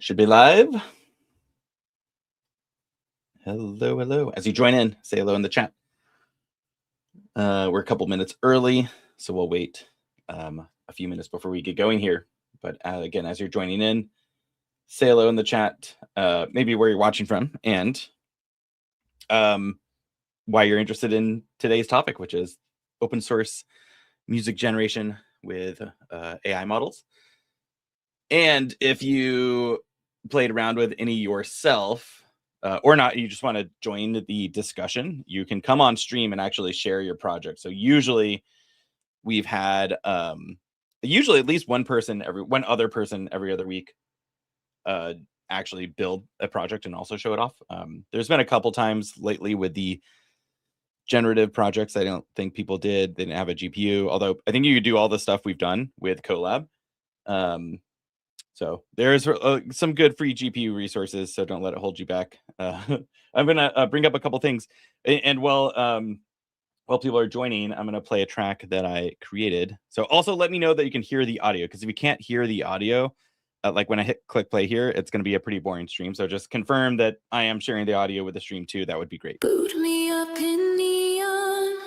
Should be live. Hello, hello. As you join in, say hello in the chat. We're a couple minutes early, so we'll wait a few minutes before we get going here. But again, as you're joining in, say hello in the chat, maybe where you're watching from, and why you're interested in today's topic, which is open source music generation with AI models. And if you played around with any yourself or not, you just want to join the discussion, you can come on stream and actually share your project. So usually we've had usually at least one other person every other week actually build a project and also show it off. There's been a couple times lately with the generative projects. I don't think people they didn't have a GPU, although I think you could do all the stuff we've done with Colab. So there's some good free GPU resources, so don't let it hold you back. I'm gonna bring up a couple things, and while people are joining, I'm gonna play a track that I created. So also let me know that you can hear the audio, because if you can't hear the audio, like when I click play here, it's gonna be a pretty boring stream. So just confirm that I am sharing the audio with the stream too. That would be great. Boot me up in neon.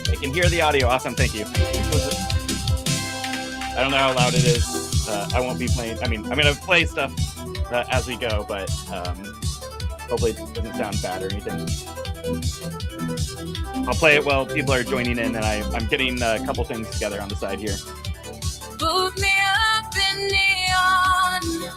I can hear the audio. Awesome, thank you. I don't know how loud it is. I won't be playing. I mean, I'm gonna play stuff as we go, but hopefully it doesn't sound bad or anything. I'll play it while people are joining in, and I'm getting a couple things together on the side here. Boot me up in neon.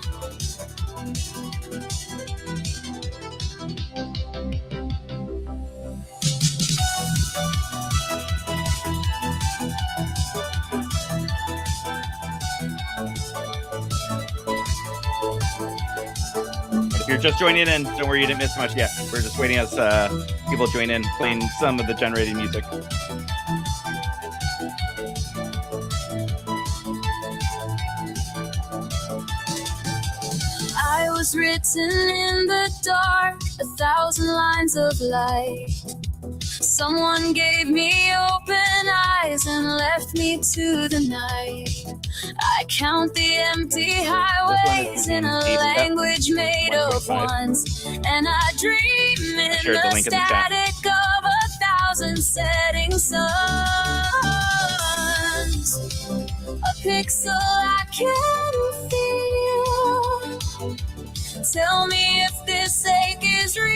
If you're just joining in, don't worry, you didn't miss much yet. We're just waiting as people join in, playing some of the generated music. I was written in the dark, 1,000 lines of light. Someone gave me open eyes and left me to the night. I count the empty highways in a language made of ones, and I dream in the static of 1,000 setting suns. A pixel I can feel. Tell me if this ache is real.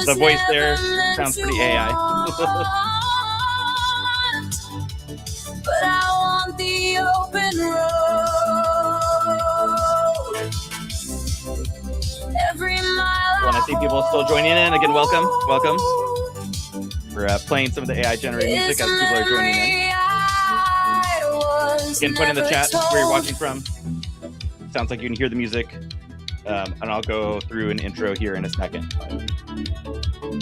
The voice there sounds pretty AI. But I want the open road. Every mile. When I see people still joining in, again, welcome. We're playing some of the AI generated music as people are joining in. Again, put in the chat where you're watching from. Sounds like you can hear the music. And I'll go through an intro here in a second.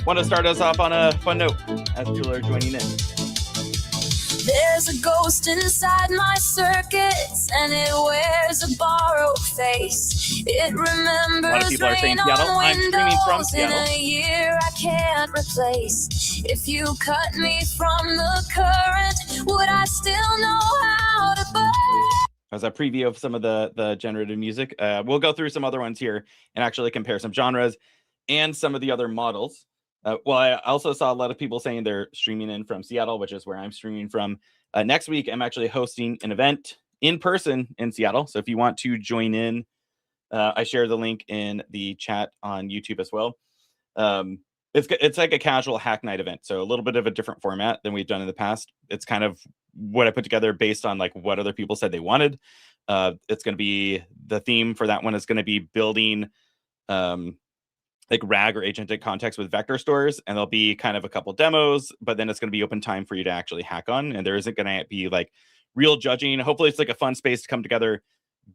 Want to start us off on a fun note as people are joining in. There's a ghost inside my circuits, and it wears a borrowed face. It remembers rain on windows in a year I can't replace. If you cut me from the current, would I still know how to burn? As a preview of some of the generative music. We'll go through some other ones here and actually compare some genres and some of the other models. Well, I also saw a lot of people saying they're streaming in from Seattle, which is where I'm streaming from. Next week, I'm actually hosting an event in person in Seattle. So if you want to join in, I share the link in the chat on YouTube as well. It's like a casual hack night event. So a little bit of a different format than we've done in the past. It's kind of what I put together based on like what other people said they wanted. It's going to be, the theme for that one is going to be building like RAG or agentic context with vector stores, and there'll be kind of a couple demos, but then it's going to be open time for you to actually hack on, and there isn't going to be like real judging. Hopefully it's like a fun space to come together,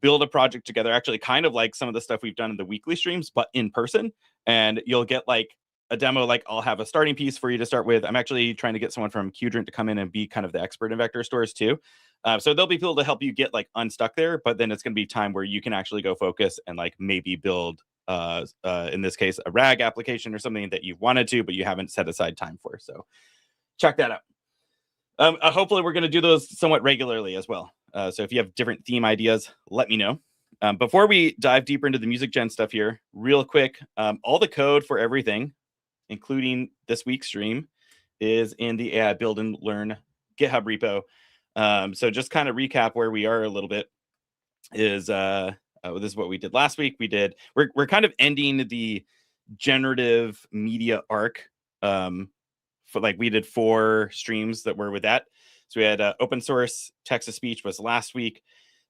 build a project together, actually kind of like some of the stuff we've done in the weekly streams, but in person. And you'll get like a demo, like I'll have a starting piece for you to start with. I'm actually trying to get someone from Qdrant to come in and be kind of the expert in vector stores too. So there'll be people to help you get like unstuck there, but then it's going to be time where you can actually go focus and like maybe build, in this case, a RAG application or something that you wanted to, but you haven't set aside time for. So check that out. Hopefully we're going to do those somewhat regularly as well. So if you have different theme ideas, let me know. Before we dive deeper into the music gen stuff here, real quick, all the code for everything, including this week's stream, is in the AI Build and Learn GitHub repo. So just kind of recap where we are a little bit is this is what we did last week. We're kind of ending the generative media arc. For like we did 4 streams that were with that. So we had open source text to speech was last week.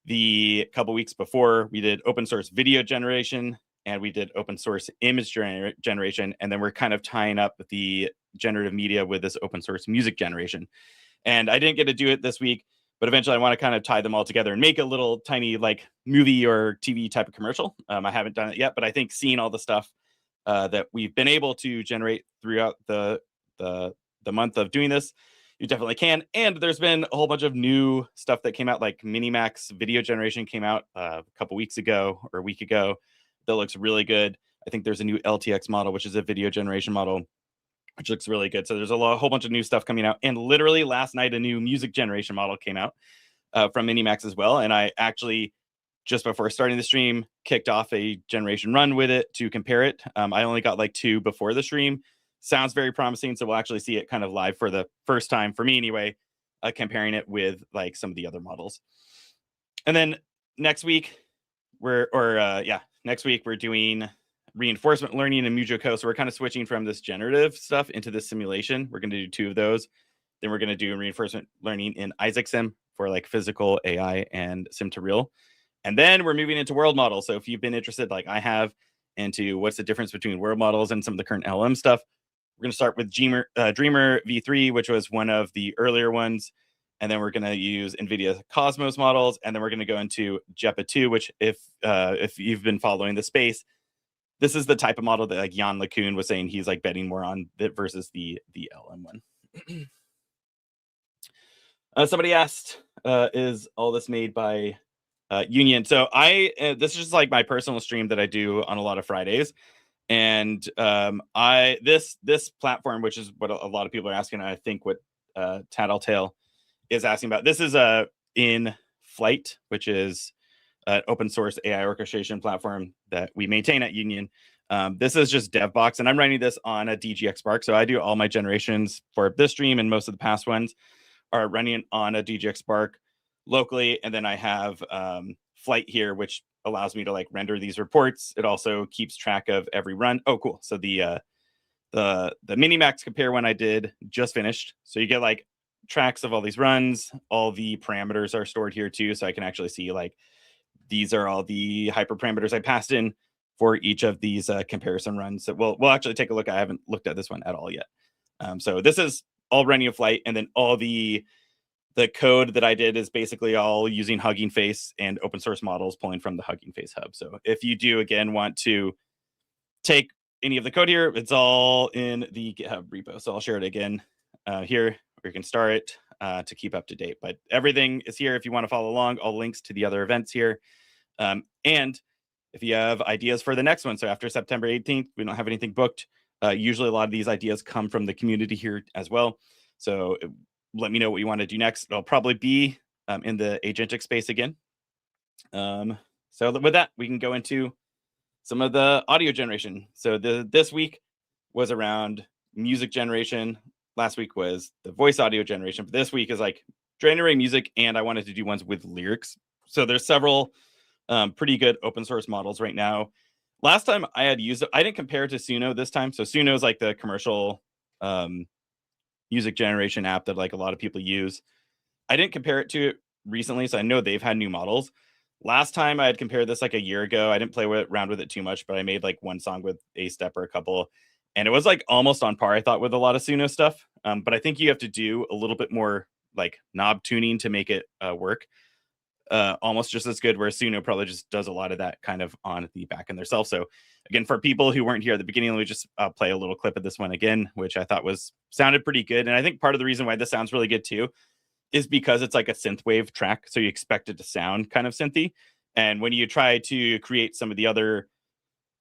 The couple weeks before, we did open source video generation and we did open source image generation. And then we're kind of tying up the generative media with this open source music generation. And I didn't get to do it this week, but eventually I want to kind of tie them all together and make a little tiny like movie or TV type of commercial. I haven't done it yet, but I think seeing all the stuff that we've been able to generate throughout the month of doing this, you definitely can. And there's been a whole bunch of new stuff that came out, like minimax video generation came out a couple weeks ago or a week ago that looks really good. I think there's a new LTX model, which is a video generation model, which looks really good. So there's a whole bunch of new stuff coming out. And literally last night, a new music generation model came out from Minimax as well. And I actually, just before starting the stream, kicked off a generation run with it to compare it. I only got like 2 before the stream. Sounds very promising. So we'll actually see it kind of live for the first time, for me anyway, comparing it with like some of the other models. And then next week, we're doing reinforcement learning in Udio code. So we're kind of switching from this generative stuff into this simulation. We're going to do 2 of those. Then we're going to do reinforcement learning in Isaac Sim for like physical AI and sim to real. And then we're moving into world models. So if you've been interested, like I have, into what's the difference between world models and some of the current LM stuff, we're going to start with Dreamer V3, which was one of the earlier ones. And then we're going to use NVIDIA Cosmos models. And then we're going to go into JEPA 2, which if you've been following the space, this is the type of model that like Jan LeCun was saying he's like betting more on it versus the LM one. Somebody asked, is all this made by Union? So this is just like my personal stream that I do on a lot of Fridays. And this platform, which is what a lot of people are asking, I think what Tattletale is asking about. This is in Flight, which is an open source AI orchestration platform that we maintain at Union. This is just DevBox, and I'm running this on a DGX Spark. So I do all my generations for this stream, and most of the past ones are running on a DGX Spark locally. And then I have Flight here, which allows me to like render these reports. It also keeps track of every run. Oh, cool. So the Minimax compare one I did just finished. So you get like tracks of all these runs. All the parameters are stored here too. So I can actually see like these are all the hyperparameters I passed in for each of these comparison runs. So we'll actually take a look. I haven't looked at this one at all yet. So this is all running a Flight, and then all the code that I did is basically all using Hugging Face and open source models pulling from the Hugging Face hub. So if you do, again, want to take any of the code here, it's all in the GitHub repo. So I'll share it again here, where you can start it to keep up to date. But everything is here if you want to follow along. All links to the other events here. And if you have ideas for the next one, so after September 18th, we don't have anything booked. Usually a lot of these ideas come from the community here as well. So let me know what you want to do next. It'll probably be in the agentic space again. So with that, we can go into some of the audio generation. So this week was around music generation. Last week was the voice audio generation. But this week is like generating music, and I wanted to do ones with lyrics. So there's several pretty good open source models right now. Last time I had used it, I didn't compare it to Suno this time. So Suno is like the commercial music generation app that like a lot of people use. I didn't compare it to it recently, so I know they've had new models. Last time I had compared this like a year ago. I didn't play around with it too much, but I made like one song with a step or a couple, and it was like almost on par, I thought, with a lot of Suno stuff. But I think you have to do a little bit more like knob tuning to make it work. almost just as good, where Suno probably just does a lot of that kind of on the back end themselves. So again, for people who weren't here at the beginning, let me just play a little clip of this one again, which I thought sounded pretty good. And I think part of the reason why this sounds really good too is because it's like a synthwave track, so you expect it to sound kind of synthy. And when you try to create some of the other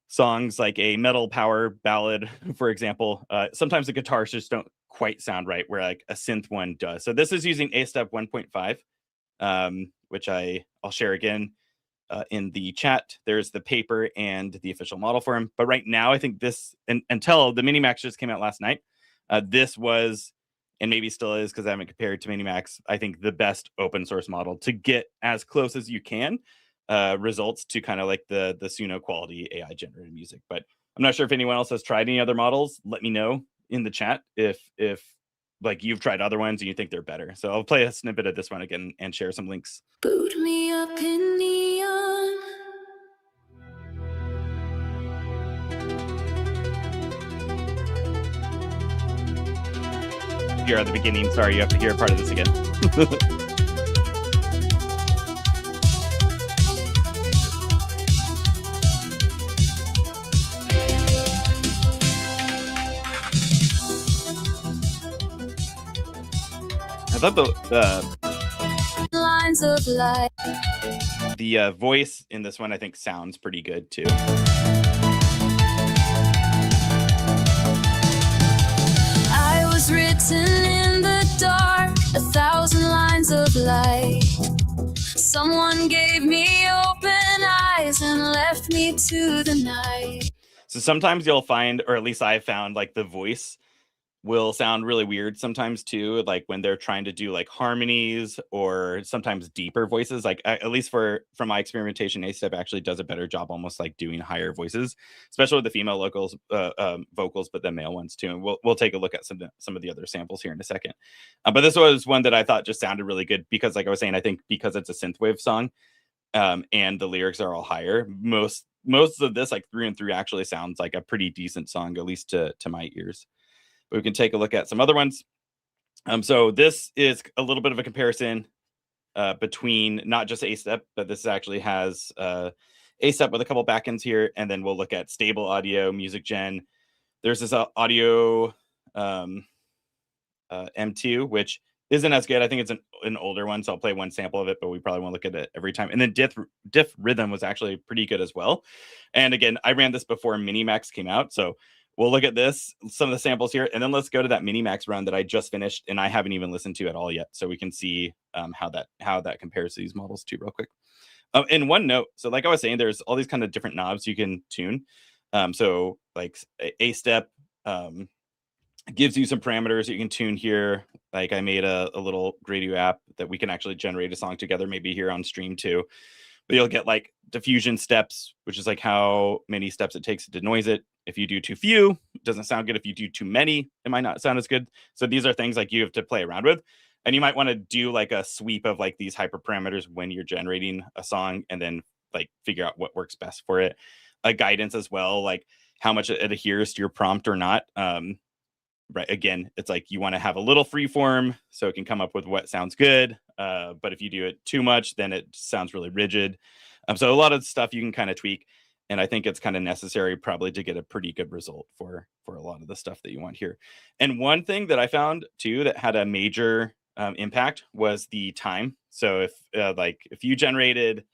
songs, like a metal power ballad, for example, sometimes the guitars just don't quite sound right, where like a synth one does. So this is using A-Step 1.5, which I'll share again in the chat. There's the paper and the official model for him. But right now, I think this, until the Minimax just came out last night, this was, and maybe still is because I haven't compared to Minimax, I think the best open source model to get as close as you can results to kind of like the Suno quality AI generated music. But I'm not sure if anyone else has tried any other models. Let me know in the chat if like you've tried other ones and you think they're better. So I'll play a snippet of this one again and share some links. Boot me up in neon. Here at the beginning, sorry, you have to hear part of this again. I thought the Lines of light. the voice in this one, I think, sounds pretty good too. I was written in the dark, 1,000 lines of light. Someone gave me open eyes and left me to the night. So sometimes you'll find, or at least I found, like the voice will sound really weird sometimes too, like when they're trying to do like harmonies or sometimes deeper voices. Like at least from my experimentation, A-Step actually does a better job almost like doing higher voices, especially with the female vocals, but the male ones too. And we'll take a look at some of the other samples here in a second. But this was one that I thought just sounded really good because, like I was saying, I think because it's a synthwave song and the lyrics are all higher, most of this, like through and through, actually sounds like a pretty decent song, at least to my ears. But we can take a look at some other ones. So this is a little bit of a comparison between not just A-Step, but this actually has A-Step with a couple backends here, and then we'll look at Stable Audio, Music Gen. There's this Audio M2, which isn't as good. I think it's an older one, so I'll play one sample of it, but we probably won't look at it every time. And then Diff Rhythm was actually pretty good as well. And again, I ran this before Minimax came out, so we'll look at this, some of the samples here, and then let's go to that Minimax run that I just finished and I haven't even listened to at all yet, so we can see how that compares to these models too real quick. In one note, so like I was saying, there's all these kind of different knobs you can tune. So like A-Step gives you some parameters that you can tune here. Like I made a little Gradio app that we can actually generate a song together, maybe here on stream too. But you'll get like diffusion steps, which is like how many steps it takes to denoise it. If you do too few, it doesn't sound good. If you do too many, it might not sound as good. So these are things like you have to play around with. And you might want to do like a sweep of like these hyperparameters when you're generating a song and then like figure out what works best for it. A guidance as well, like how much it adheres to your prompt or not. Right. Again, it's like you want to have a little free form so it can come up with what sounds good. But if you do it too much, then it sounds really rigid. So a lot of stuff you can kind of tweak. And I think it's kind of necessary probably to get a pretty good result for a lot of the stuff that you want here. And one thing that I found too that had a major impact was the time. So if you generated,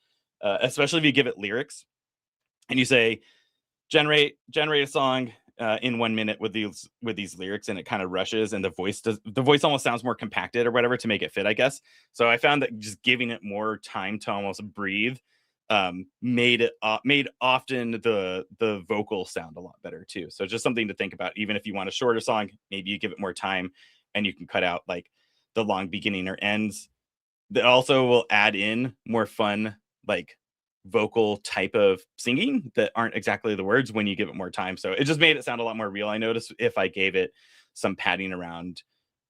especially if you give it lyrics and you say, generate a song in 1 minute with these lyrics, and it kind of rushes and the voice almost sounds more compacted or whatever to make it fit, I guess. So I found that just giving it more time to almost breathe made often the vocal sound a lot better too. So just something to think about. Even if you want a shorter song, maybe you give it more time and you can cut out like the long beginning or ends. That also will add in more fun like vocal type of singing that aren't exactly the words when you give it more time. So it just made it sound a lot more real. I noticed if I gave it some padding around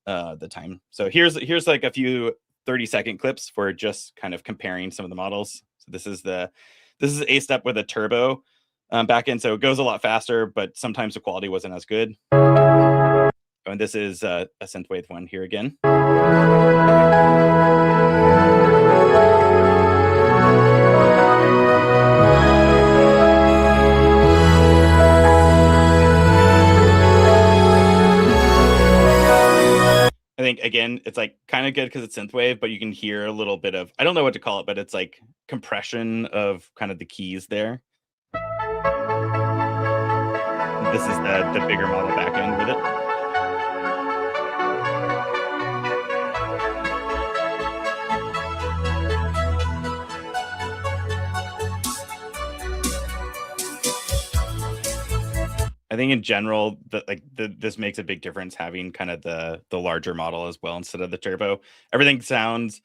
the time. So here's like a few 30-second clips for just kind of comparing some of the models. So this is A-Step with a turbo backend, so it goes a lot faster, but sometimes the quality wasn't as good. And this is a synthwave one here again. think, again, it's like kind of good because it's synthwave, but you can hear a little bit of, I don't know what to call it, but it's like compression of kind of the keys there. This is the bigger model back end with it. I think in general that this makes a big difference having kind of the larger model as well instead of the turbo. Everything sounds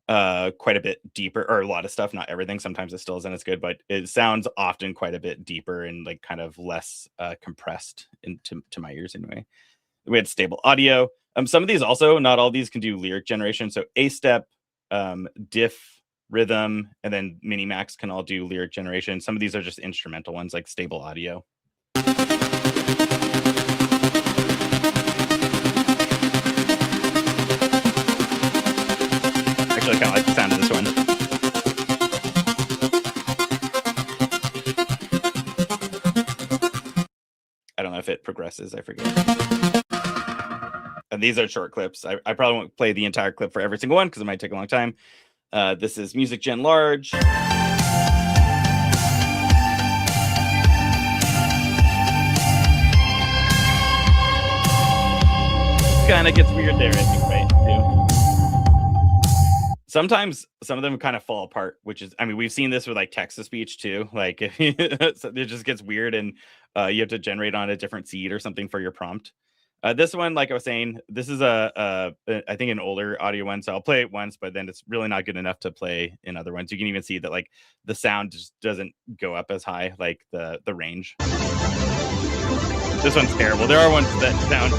quite a bit deeper, or a lot of stuff, not everything. Sometimes it still isn't as good, but it sounds often quite a bit deeper and like kind of less compressed into my ears anyway. We had stable audio. Some of these also, not all these can do lyric generation. So A step, diff, rhythm, and then minimax can all do lyric generation. Some of these are just instrumental ones like stable audio. Actually, I kind of like the sound of this one. I don't know if it progresses. I forget. And these are short clips. I probably won't play the entire clip for every single one because it might take a long time. This is Music Gen Large. Kind of gets weird there, I think, right? Too. Sometimes some of them kind of fall apart, which is, I mean, we've seen this with like text to speech too. Like it just gets weird and you have to generate on a different seed or something for your prompt. This one, like I was saying, this is I think an older audio one, so I'll play it once, but then it's really not good enough to play in other ones. You can even see that like the sound just doesn't go up as high, like the range. This one's terrible. There are ones that sound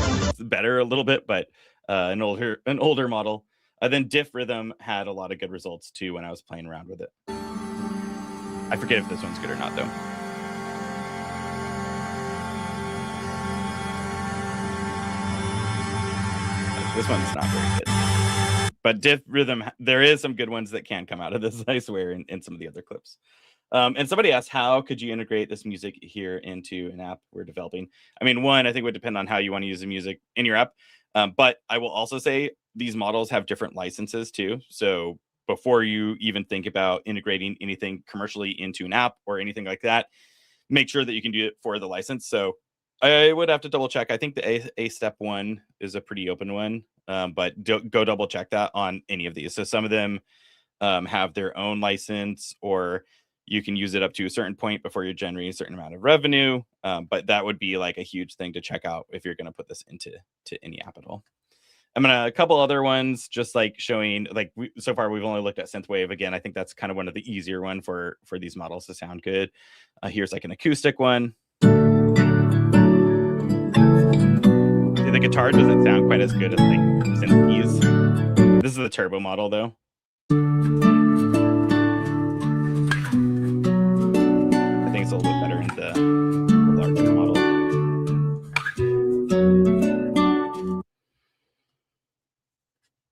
better a little bit, but an older model. Then diff rhythm had a lot of good results too when I was playing around with it. I forget if this one's good or not though. This one's not very good. But diff rhythm, there is some good ones that can come out of this, I swear, in some of the other clips. And somebody asked, how could you integrate this music here into an app we're developing? I mean, one, I think would depend on how you want to use the music in your app. But I will also say these models have different licenses too. So before you even think about integrating anything commercially into an app or anything like that, make sure that you can do it for the license. So I would have to double check. I think the A step one is a pretty open one, but go double check that on any of these. So some of them have their own license, or you can use it up to a certain point before you're generating a certain amount of revenue. But that would be like a huge thing to check out if you're going to put this into any app at all. I'm gonna a couple other ones just like showing, like so far we've only looked at synthwave. Again, I think that's kind of one of the easier one for these models to sound good. Here's like an acoustic one. See, the guitar doesn't sound quite as good as like synth keys. This is the turbo model though. I think it's a little bit better in the larger model.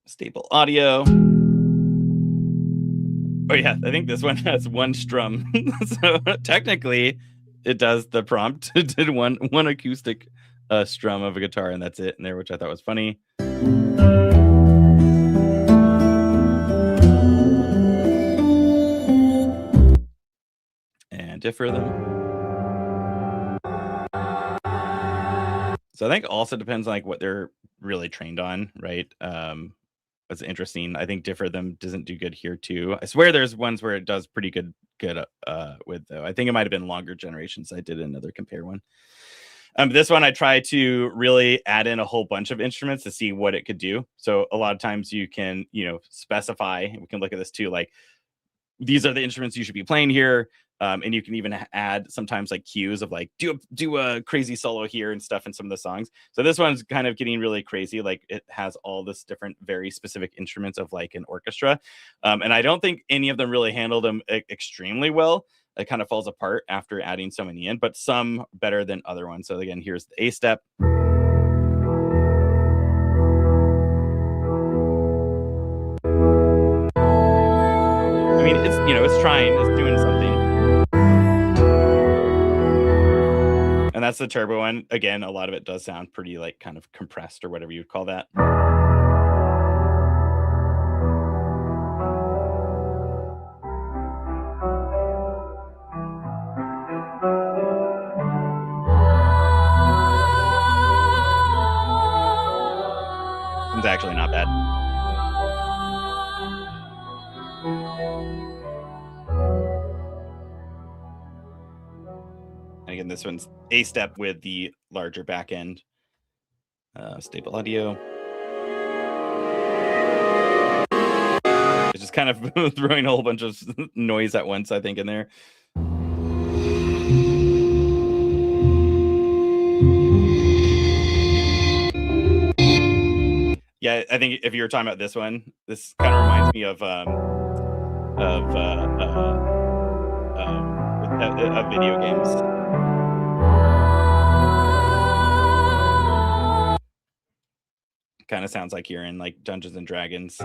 Stable audio. Oh yeah, I think this one has one strum. So technically it does the prompt. It did one acoustic strum of a guitar, and that's it in there, which I thought was funny. And diff rhythm. So I think also depends on like what they're really trained on, right? It's interesting. I think diff rhythm doesn't do good here too. I swear there's ones where it does pretty good with though. I think it might have been longer generations. I did another compare one. This one I tried to really add in a whole bunch of instruments to see what it could do. So a lot of times you can, specify, we can look at this too, like these are the instruments you should be playing here. And you can even add sometimes like cues of like, do a crazy solo here and stuff in some of the songs. So this one's kind of getting really crazy. Like it has all this different, very specific instruments of like an orchestra. And I don't think any of them really handled them extremely well. It kind of falls apart after adding so many in, but some better than other ones. So again, here's the A step. I mean, it's trying, it's doing something. And that's the turbo one. Again, a lot of it does sound pretty like kind of compressed or whatever you'd call that. that. And again, this one's A step with the larger back end. Stable audio. It's just kind of throwing a whole bunch of noise at once, I think, in there. Yeah, I think if you were talking about this one, this kind of reminds me of video games. Kind of sounds like you're in like Dungeons and Dragons.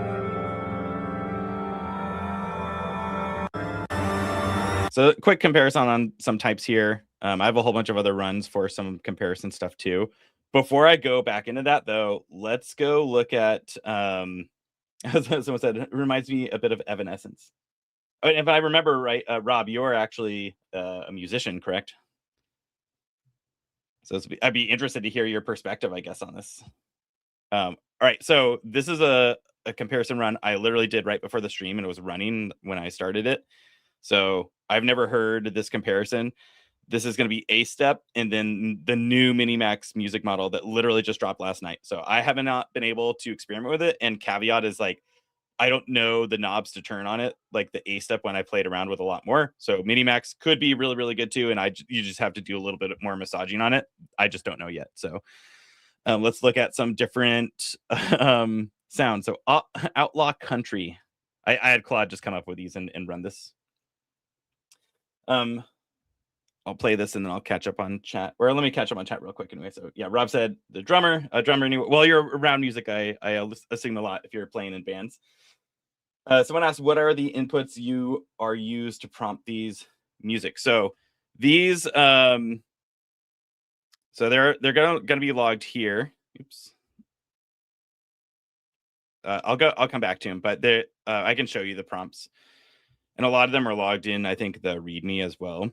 So quick comparison on some types here. I have a whole bunch of other runs for some comparison stuff too. Before I go back into that though, let's go look at, as someone said, it reminds me a bit of Evanescence. And if I remember right, Rob, you're actually a musician, correct? So I'd be interested to hear your perspective, I guess, on this. All right, so this is a comparison run I literally did right before the stream, and it was running when I started it. So I've never heard this comparison. This is going to be A step and then the new minimax music model that literally just dropped last night. So I have not been able to experiment with it. And caveat is like, I don't know the knobs to turn on it, like the A step when I played around with a lot more. So minimax could be really, really good too. And you just have to do a little bit more massaging on it. I just don't know yet. So let's look at some different sounds. So Outlaw Country. I had Claude just come up with these and run this. I'll play this and then I'll catch up on chat. Or let me catch up on chat real quick anyway. So yeah, Rob said the drummer knew. Well, you're around music. I assume a lot if you're playing in bands. Someone asked, what are the inputs you are used to prompt these music? So these, so they're gonna be logged here. Oops. I'll come back to them, but I can show you the prompts. And a lot of them are logged in, I think, the README as well.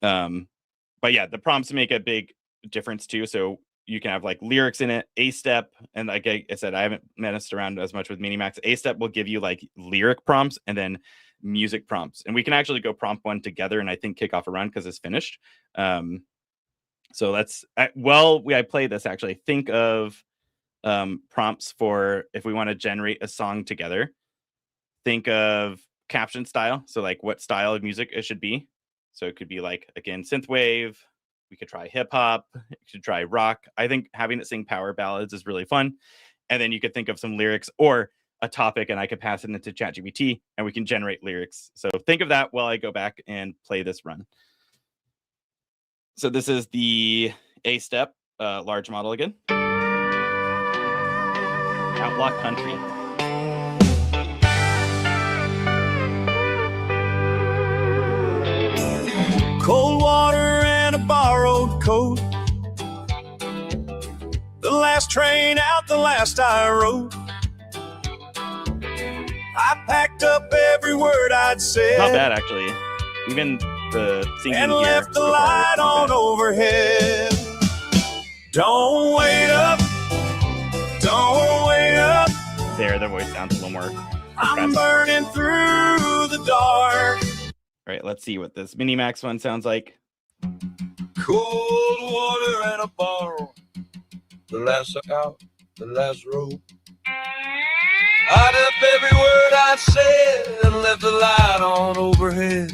But yeah, the prompts make a big difference too. So you can have like lyrics in it, A step. And like I said, I haven't messed around as much with Minimax. A step will give you like lyric prompts and then music prompts. And we can actually go prompt one together and I think kick off a run because it's finished. So let's, I play this actually. Think of prompts for if we want to generate a song together. Think of caption style. So like what style of music it should be. So it could be like, again, synthwave. We could try hip hop. You could try rock. I think having it sing power ballads is really fun. And then you could think of some lyrics or a topic and I could pass it into ChatGPT and we can generate lyrics. So think of that while I go back and play this run. So this is the A step large model again. Outlaw Country. Cold water and a borrowed coat. The last train out, the last I rode. I packed up every word I'd said. Not bad, actually. Even the singing and here left the so light on overhead. Don't wait up. Don't wait up. There, the voice sounds a little more I'm burning through the dark. All right, let's see what this Minimax one sounds like. Cold water and a borrow. The last out, the last road. I'd up every word I said and left the light on overhead.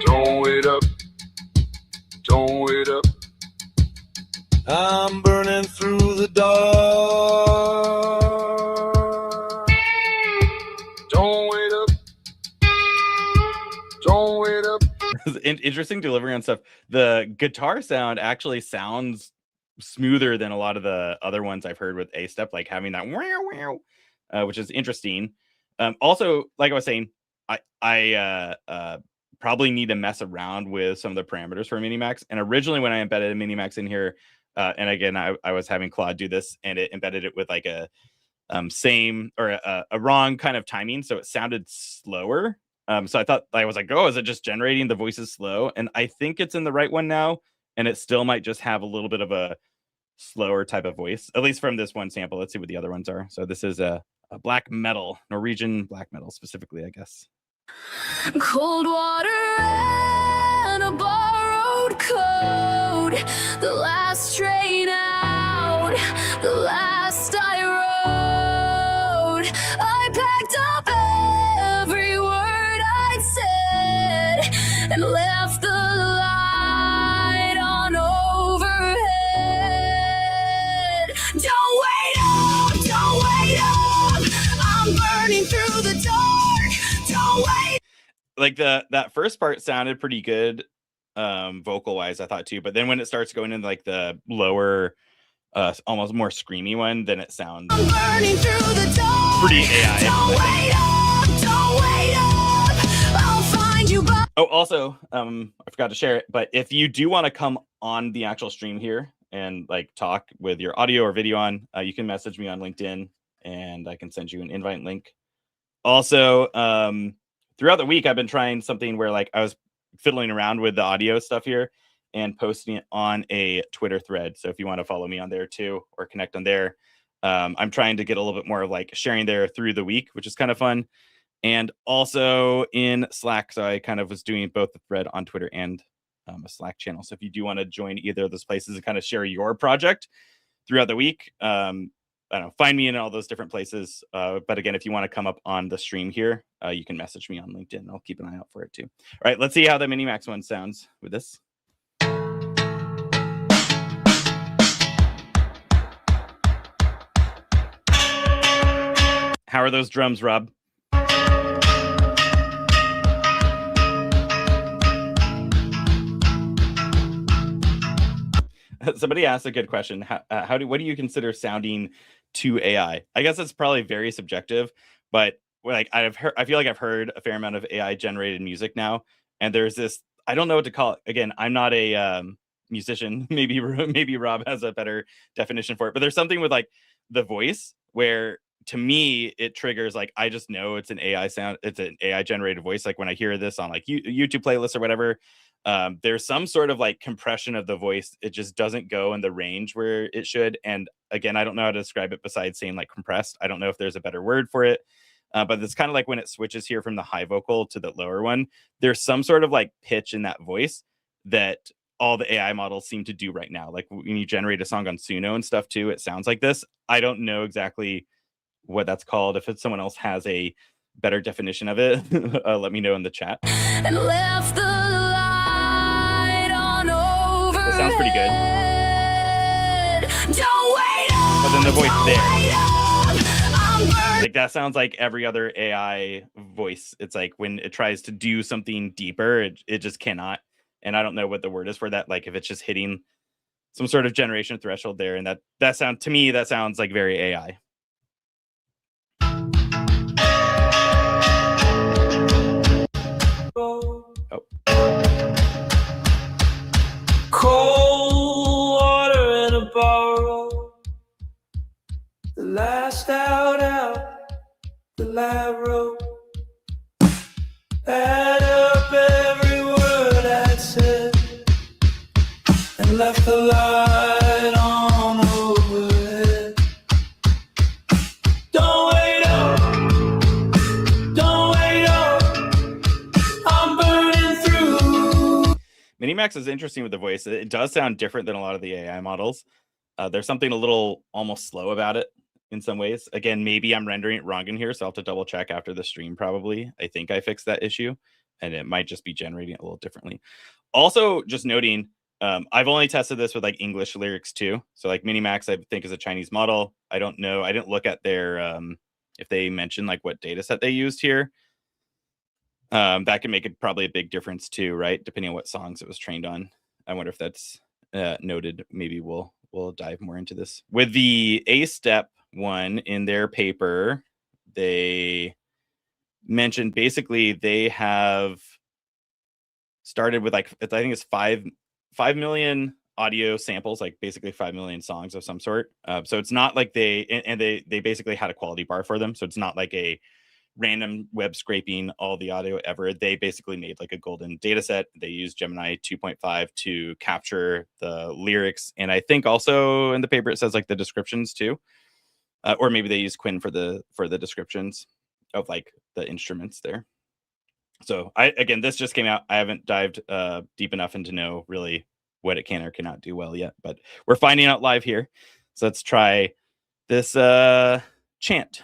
Don't wait up. Don't wait up. I'm burning through the dark. Don't wait up. Don't wait up. Interesting delivery on stuff. The guitar sound actually sounds smoother than a lot of the other ones I've heard with A step, like having that wow, which is interesting. Also, like I was saying, I probably need to mess around with some of the parameters for Minimax. And originally when I embedded a Minimax in here, and again, I was having Claude do this and it embedded it with like a same or a wrong kind of timing. So it sounded slower. So I thought, I was like, oh, is it just generating the voices slow? And I think it's in the right one now. And it still might just have a little bit of a slower type of voice, at least from this one sample. Let's see what the other ones are. So this is a black metal, Norwegian black metal specifically, I guess. Cold water and a borrowed coat. The last train out, the last I rode. I packed up every word I'd said and left the light on overhead. Don't wait up, I'm burning through the dark. Don't wait. Like that first part sounded pretty good vocal wise, I thought too, but then when it starts going into like the lower almost more screamy one, then it sounds pretty AI. Don't wait up, I'll find you by. Oh, also I forgot to share it, but if you do want to come on the actual stream here and like talk with your audio or video on, you can message me on LinkedIn and I can send you an invite link. Also, throughout the week, I've been trying something where like I was fiddling around with the audio stuff here and posting it on a Twitter thread. So if you want to follow me on there too, or connect on there, I'm trying to get a little bit more of like sharing there through the week, which is kind of fun. And also in Slack. So I kind of was doing both the thread on Twitter and a Slack channel. So if you do want to join either of those places and kind of share your project throughout the week, I don't know, find me in all those different places. But again, if you want to come up on the stream here, you can message me on LinkedIn. I'll keep an eye out for it too. All right, let's see how the Minimax one sounds with this. How are those drums, Rob? Somebody asked a good question. What do you consider sounding to AI? I guess it's probably very subjective, but like I feel like I've heard a fair amount of AI generated music now, and there's this, I don't know what to call it. Again, I'm not a musician. Maybe Rob has a better definition for it, but there's something with like the voice where to me it triggers like I just know it's an AI sound, it's an AI generated voice. Like when I hear this on like YouTube playlists or whatever, there's some sort of like compression of the voice. It just doesn't go in the range where it should. And again, I don't know how to describe it besides saying like compressed. I don't know if there's a better word for it. But it's kind of like when it switches here from the high vocal to the lower one, there's some sort of like pitch in that voice that all the AI models seem to do right now. Like when you generate a song on Suno and stuff too, it sounds like this. I don't know exactly what that's called. If someone else has a better definition of it, let me know in the chat. And left the light on over. That sounds pretty good. Don't wait up, but then the voice there, I'm like that sounds like every other AI voice. It's like when it tries to do something deeper, it just cannot. And I don't know what the word is for that. Like if it's just hitting some sort of generation threshold there, and that sound to me, that sounds like very AI. Oh. Cold water in a bottle, the last out, the lab rope. Add up every word I said and left the light on overhead. Don't wait up, I'm burning through. Minimax is interesting with the voice. It does sound different than a lot of the AI models. There's something a little almost slow about it in some ways. Again, maybe I'm rendering it wrong in here, so I'll have to double check after the stream probably. I think I fixed that issue, and it might just be generating it a little differently. Also, just noting, I've only tested this with like English lyrics too. So like Minimax, I think is a Chinese model. I don't know. I didn't look at their, if they mentioned like what data set they used here. That can make it probably a big difference too, right? Depending on what songs it was trained on. I wonder if that's noted. Maybe we'll dive more into this. With the A-step one in their paper, they mentioned basically they have started with like, I think it's 5 million audio samples, like basically 5 million songs of some sort. So it's not like they basically had a quality bar for them. So it's not like a random web scraping all the audio ever. They basically made like a golden data set. They used Gemini 2.5 to capture the lyrics. And I think also in the paper, it says like the descriptions too. Or maybe they use Quinn for the descriptions of like the instruments there. So again, this just came out. I haven't dived deep enough into know really what it can or cannot do well yet, but we're finding out live here. So let's try this chant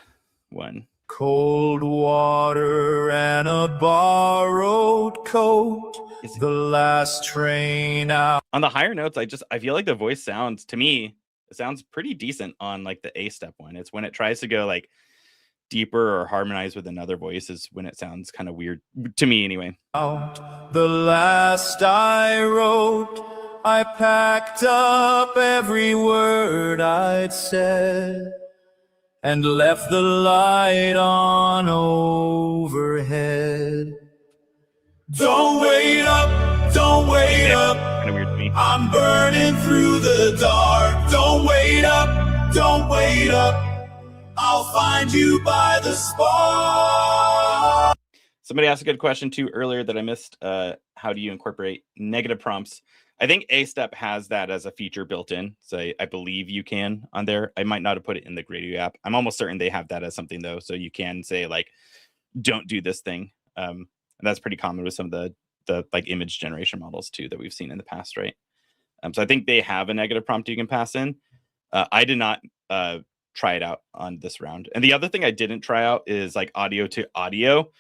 one. Cold water and a borrowed coat. The last train out. On the higher notes, I feel like the voice sounds, to me, it sounds pretty decent on like the A step one. It's when it tries to go like deeper or harmonize with another voice is when it sounds kind of weird to me anyway. The last I wrote, I packed up every word I'd said and left the light on overhead. Don't wait up, don't wait up. Kind of weird to me. I'm burning through the dark. Don't wait up, don't wait up. I'll find you by the spark. Somebody asked a good question too earlier that I missed. How do you incorporate negative prompts? I think A Step has that as a feature built in. So I believe you can on there. I might not have put it in the Gradio app. I'm almost certain they have that as something though. So you can say like, don't do this thing. And that's pretty common with some of the like image generation models too that we've seen in the past, right? So I think they have a negative prompt you can pass in. I did not try it out on this round. And the other thing I didn't try out is like audio to audio,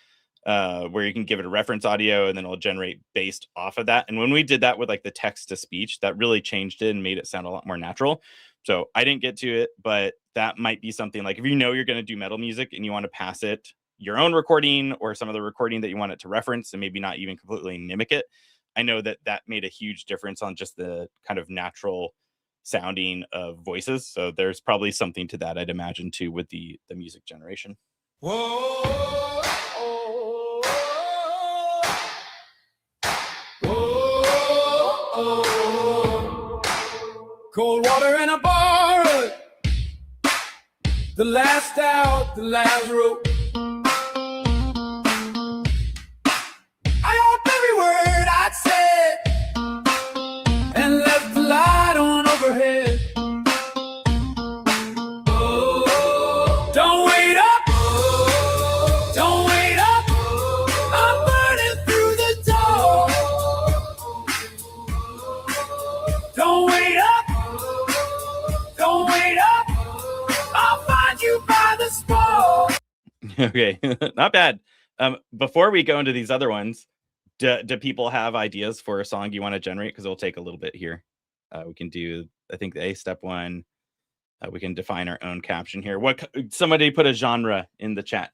where you can give it a reference audio and then it'll generate based off of that. And when we did that with like the text to speech, that really changed it and made it sound a lot more natural. So I didn't get to it, but that might be something like if you know you're going to do metal music and you want to pass it your own recording or some of the recording that you want it to reference and maybe not even completely mimic it. I know that that made a huge difference on just the kind of natural sounding of voices. So there's probably something to that, I'd imagine, too, with the music generation. Whoa, oh, oh, oh, oh. Cold water and a bar. The last out, the last rope. I hope every word I said and left the light on overhead. Oh, don't wait up. Oh, don't wait up. Oh, I'm burning through the door. Don't wait up. Don't wait up. I'll find you by the spot. Okay, not bad. Before we go into these other ones, do people have ideas for a song you want to generate? Because it'll take a little bit here. We can do, I think, the A step one. We can define our own caption here. Somebody put a genre in the chat.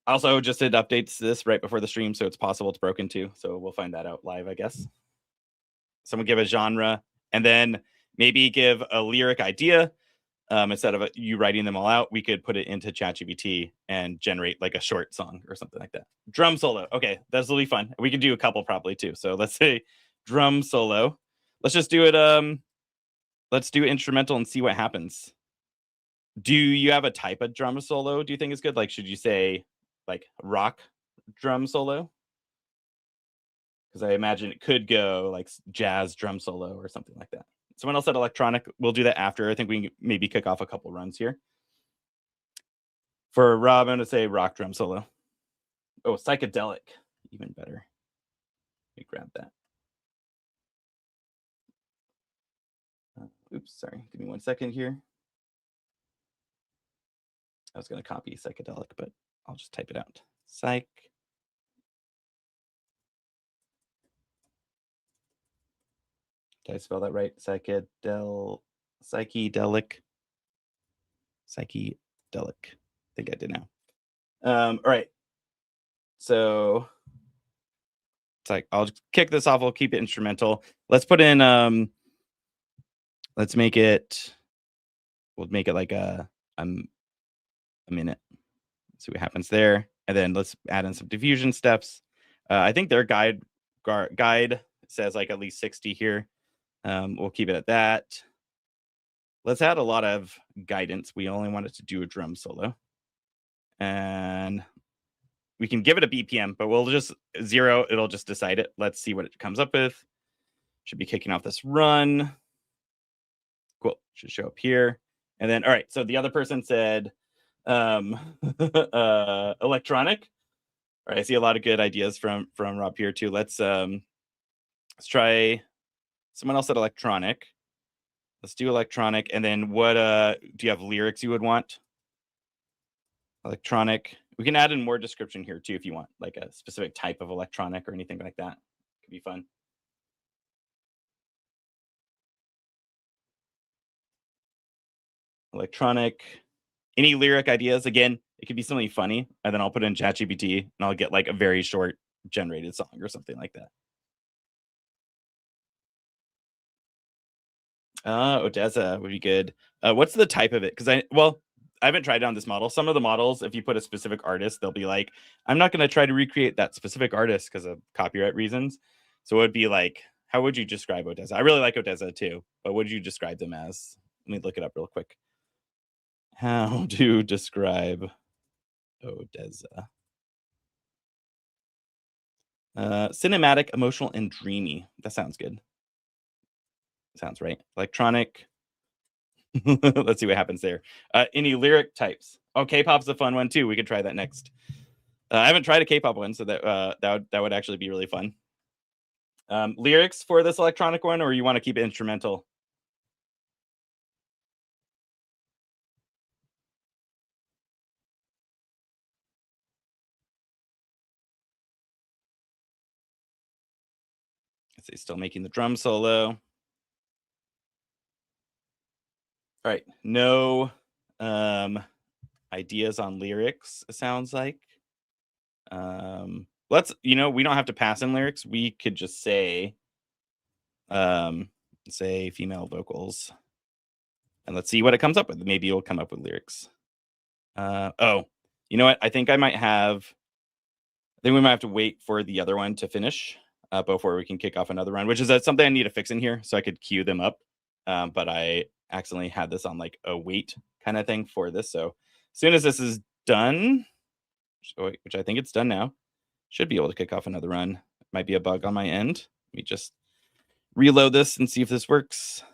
Also, just did updates this right before the stream, so it's possible it's broken too. So we'll find that out live, I guess. Someone give a genre, and then maybe give a lyric idea. Instead of you writing them all out, we could put it into ChatGPT and generate like a short song or something like that. Drum solo. Okay, this will be fun. We can do a couple probably too. So let's say drum solo. Let's just do it. Let's do instrumental and see what happens. Do you have a type of drum solo? Do you think is good? Like, should you say like rock drum solo? Because I imagine it could go like jazz drum solo or something like that. Someone else said electronic. We'll do that after. I think we can maybe kick off a couple runs here. For Rob, I'm going to say rock drum solo. Oh, psychedelic. Even better. Let me grab that. Oops, sorry. Give me 1 second here. I was going to copy psychedelic, but I'll just type it out. Psych. Did I spell that right? Psychedelic. I think I did now. All right. So it's like I'll just kick this off. We'll keep it instrumental. Let's put in let's make it, we'll make it like a minute. See what happens there. And then let's add in some diffusion steps. I think their guide says like at least 60 here. We'll keep it at that. Let's add a lot of guidance. We only wanted to do a drum solo. And we can give it a BPM, but we'll just 0. It'll just decide it. Let's see what it comes up with. Should be kicking off this run. Cool. Should show up here. And then, all right. So the other person said electronic. All right. I see a lot of good ideas from Rob here too. Let's try. Someone else said electronic. Let's do electronic. And then what do you have lyrics you would want? Electronic. We can add in more description here too if you want, like a specific type of electronic or anything like that. Could be fun. Electronic. Any lyric ideas? Again, it could be something funny, and then I'll put in ChatGPT and I'll get like a very short generated song or something like that. Odessa would be good. What's the type of it? Because I haven't tried it on this model. Some of the models, if you put a specific artist, they'll be like, I'm not going to try to recreate that specific artist because of copyright reasons. So it would be like, how would you describe Odessa? I really like Odessa too, but what would you describe them as? Let me look it up real quick. How to describe Odessa? Cinematic, emotional, and dreamy. That sounds good. Sounds right. Electronic. Let's see what happens there. Any lyric types? Oh, K-pop's a fun one too. We could try that next. I haven't tried a K-pop one, so that would actually be really fun. Lyrics for this electronic one, or you want to keep it instrumental? Let's see, still making the drum solo. All right, no ideas on lyrics, it sounds like. Let's, we don't have to pass in lyrics. We could just say female vocals. And let's see what it comes up with. Maybe it'll come up with lyrics. Oh, you know what? I think we might have to wait for the other one to finish before we can kick off another run, which is something I need to fix in here so I could queue them up. But I accidentally had this on like a wait kind of thing for this. So as soon as this is done, which I think it's done now, should be able to kick off another run. Might be a bug on my end. Let me just reload this and see if this works.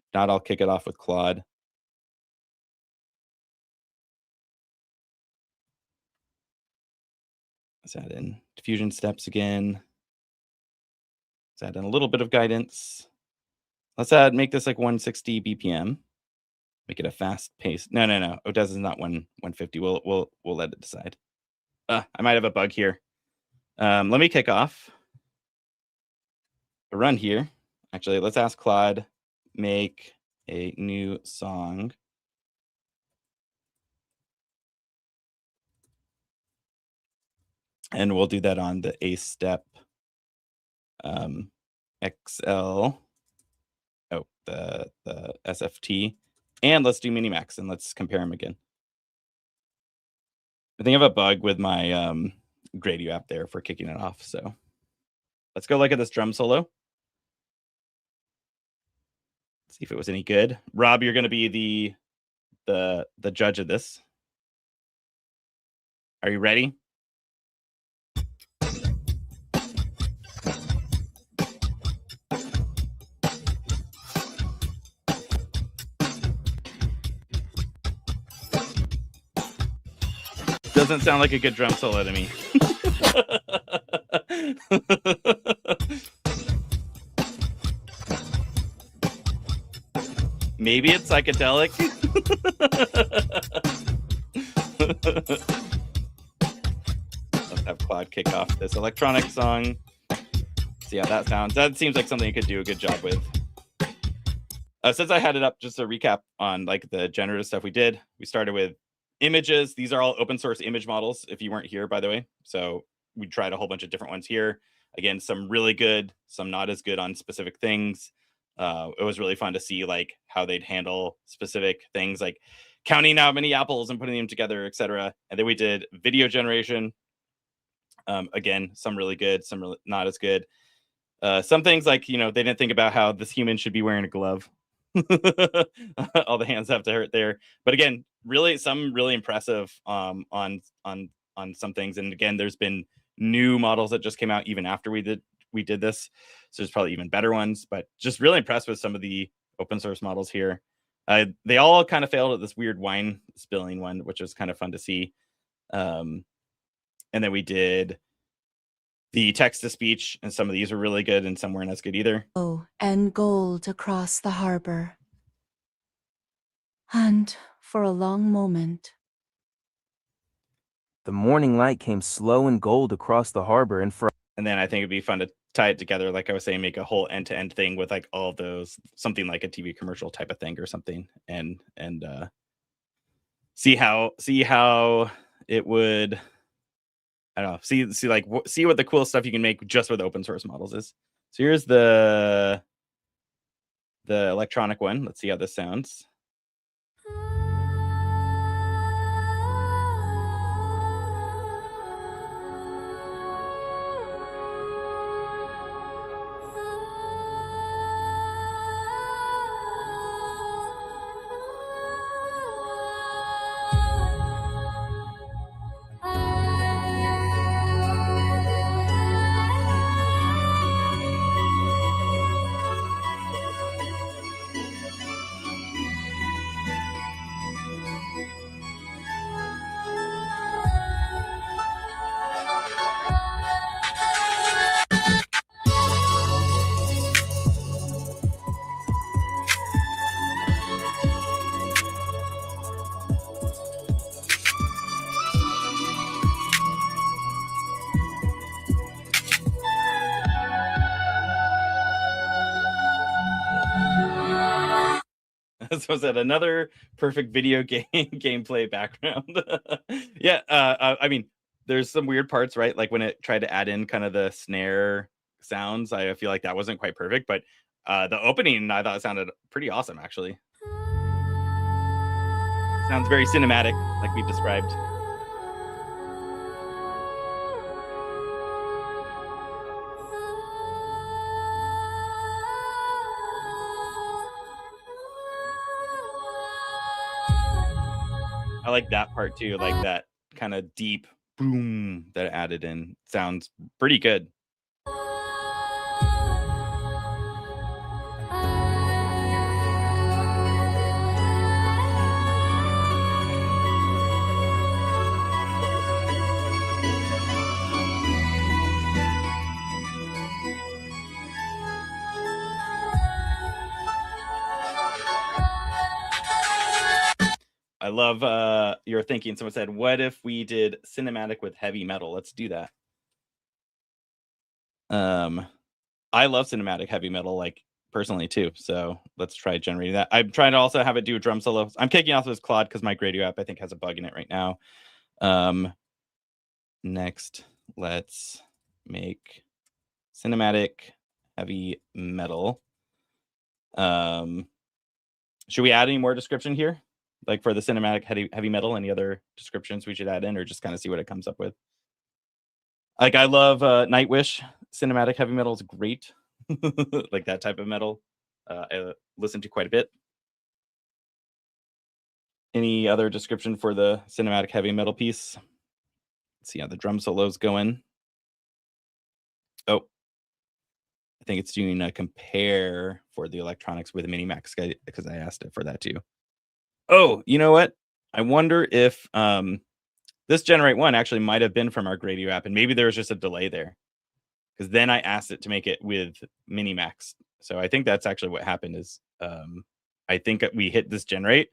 If not, I'll kick it off with Claude. Let's add in diffusion steps again. Let's add in a little bit of guidance. Let's make this like 160 BPM. Make it a fast pace. No. Odessa is not 150. We'll let it decide. I might have a bug here. Let me kick off a run here. Actually, let's ask Claude, make a new song. And we'll do that on the A step XL. Oh, the SFT. And let's do minimax and let's compare them again. I think I have a bug with my Gradio app there for kicking it off. So let's go look at this drum solo. See if it was any good. Rob, you're going to be the judge of this. Are you ready? Doesn't sound like a good drum solo to me. Maybe it's psychedelic. Let's have Claude kick off this electronic song. See how that sounds. That seems like something you could do a good job with. Since I had it up, just a recap on like the generative stuff we did. We started with images. These are all open source image models, if you weren't here, by the way. So we tried a whole bunch of different ones here. Again, some really good, some not as good on specific things. It was really fun to see like how they'd handle specific things, like counting how many apples and putting them together, etc. And then we did video generation. Again, some really good, some really not as good. Some things like, they didn't think about how this human should be wearing a glove. All the hands have to hurt there. But again, really some really impressive on some things. And again, there's been new models that just came out even after we did this. So there's probably even better ones, but just really impressed with some of the open source models here. They all kind of failed at this weird wine spilling one, which was kind of fun to see. And then we did the text to speech, and some of these were really good and some weren't as good either. Oh, and gold across the harbor. And for a long moment, The morning light came slow and gold across the harbor, and then I think it'd be fun to tie it together, like I was saying, make a whole end-to-end thing with like all of those, something like a TV commercial type of thing or something, and see how it would, I don't know, see what the cool stuff you can make just with open source models is. So here's the electronic one. Let's see how this sounds. So is that another perfect video game gameplay background? Yeah, I mean, there's some weird parts, right? Like when it tried to add in kind of the snare sounds, I feel like that wasn't quite perfect, but the opening I thought sounded pretty awesome, actually. Sounds very cinematic, like we described. I like that part too, like that kind of deep boom that it added in. Sounds pretty good. I love your thinking. Someone said, what if we did cinematic with heavy metal? Let's do that. I love cinematic heavy metal, like personally too. So let's try generating that. I'm trying to also have it do drum solos. I'm kicking off this Claude because my Gradio app I think has a bug in it right now. Next, let's make cinematic heavy metal. Should we add any more description here? Like for the cinematic heavy metal, any other descriptions we should add in, or just kind of see what it comes up with? Like I love Nightwish. Cinematic heavy metal is great. Like that type of metal. I listen to quite a bit. Any other description for the cinematic heavy metal piece? Let's see how the drum solo's going. Oh, I think it's doing a compare for the electronics with minimax because I asked it for that too. Oh, you know what? I wonder if this generate one actually might have been from our Gradio app, and maybe there was just a delay there. Because then I asked it to make it with minimax. So I think that's actually what happened is I think we hit this generate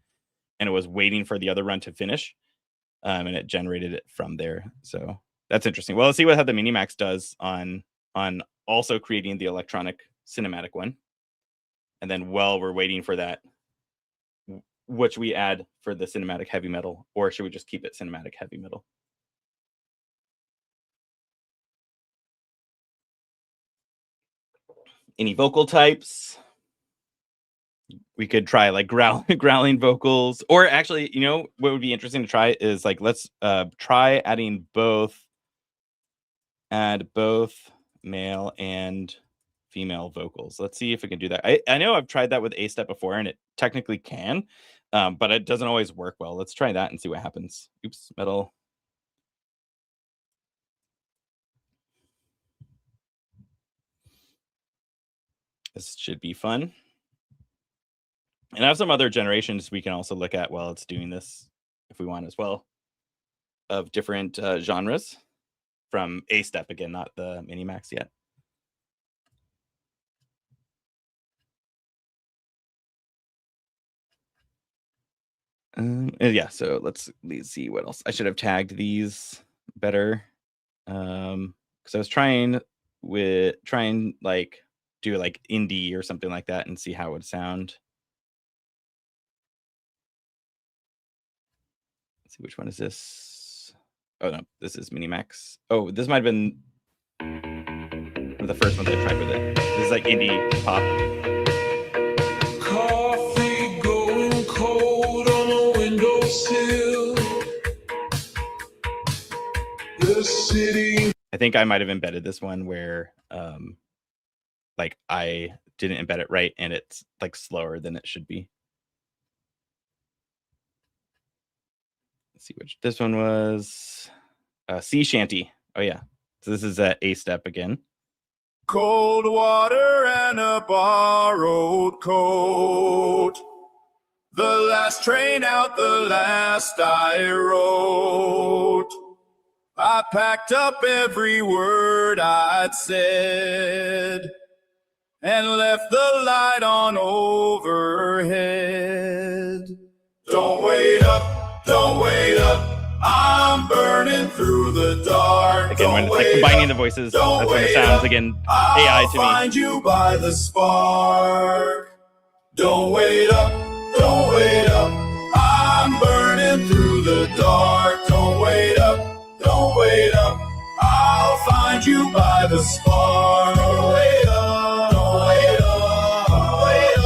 and it was waiting for the other run to finish. And it generated it from there. So that's interesting. Well, let's see how the minimax does on also creating the electronic cinematic one. And then while we're waiting for that, what should we add for the cinematic heavy metal? Or should we just keep it cinematic heavy metal? Any vocal types? We could try like growling vocals, or actually, you know, what would be interesting to try is like, let's try add both male and female vocals. Let's see if we can do that. I know I've tried that with A step before, and it technically can, but it doesn't always work well. Let's try that and see what happens. Oops, metal. This should be fun. And I have some other generations we can also look at while it's doing this, if we want as well, of different genres from A step again, not the minimax yet. Yeah, so let's see what else. I should have tagged these better. Because I was trying like do like indie or something like that and see how it would sound. Let's see, which one is this? Oh no, this is minimax. Oh, this might have been one of the first ones I tried with it. This is like indie pop. Coffee going cold on a windowsill. The city. I think I might have embedded this one where like I didn't embed it right and it's like slower than it should be. Let's see which this one was. Sea shanty. Oh yeah. So this is A step again. Cold water and a borrowed coat. The last train out, the last I wrote. I packed up every word I'd said and left the light on overhead. Don't wait up, don't wait up. I'm burning through the dark. Again, when it's like combining the voices, that's when it sounds again AI to me. I'll find you by the spark. Don't wait up, don't wait up. I'm burning through the dark. Don't wait up, don't wait up. I'll find you by the spark. Don't wait up, don't wait up, don't wait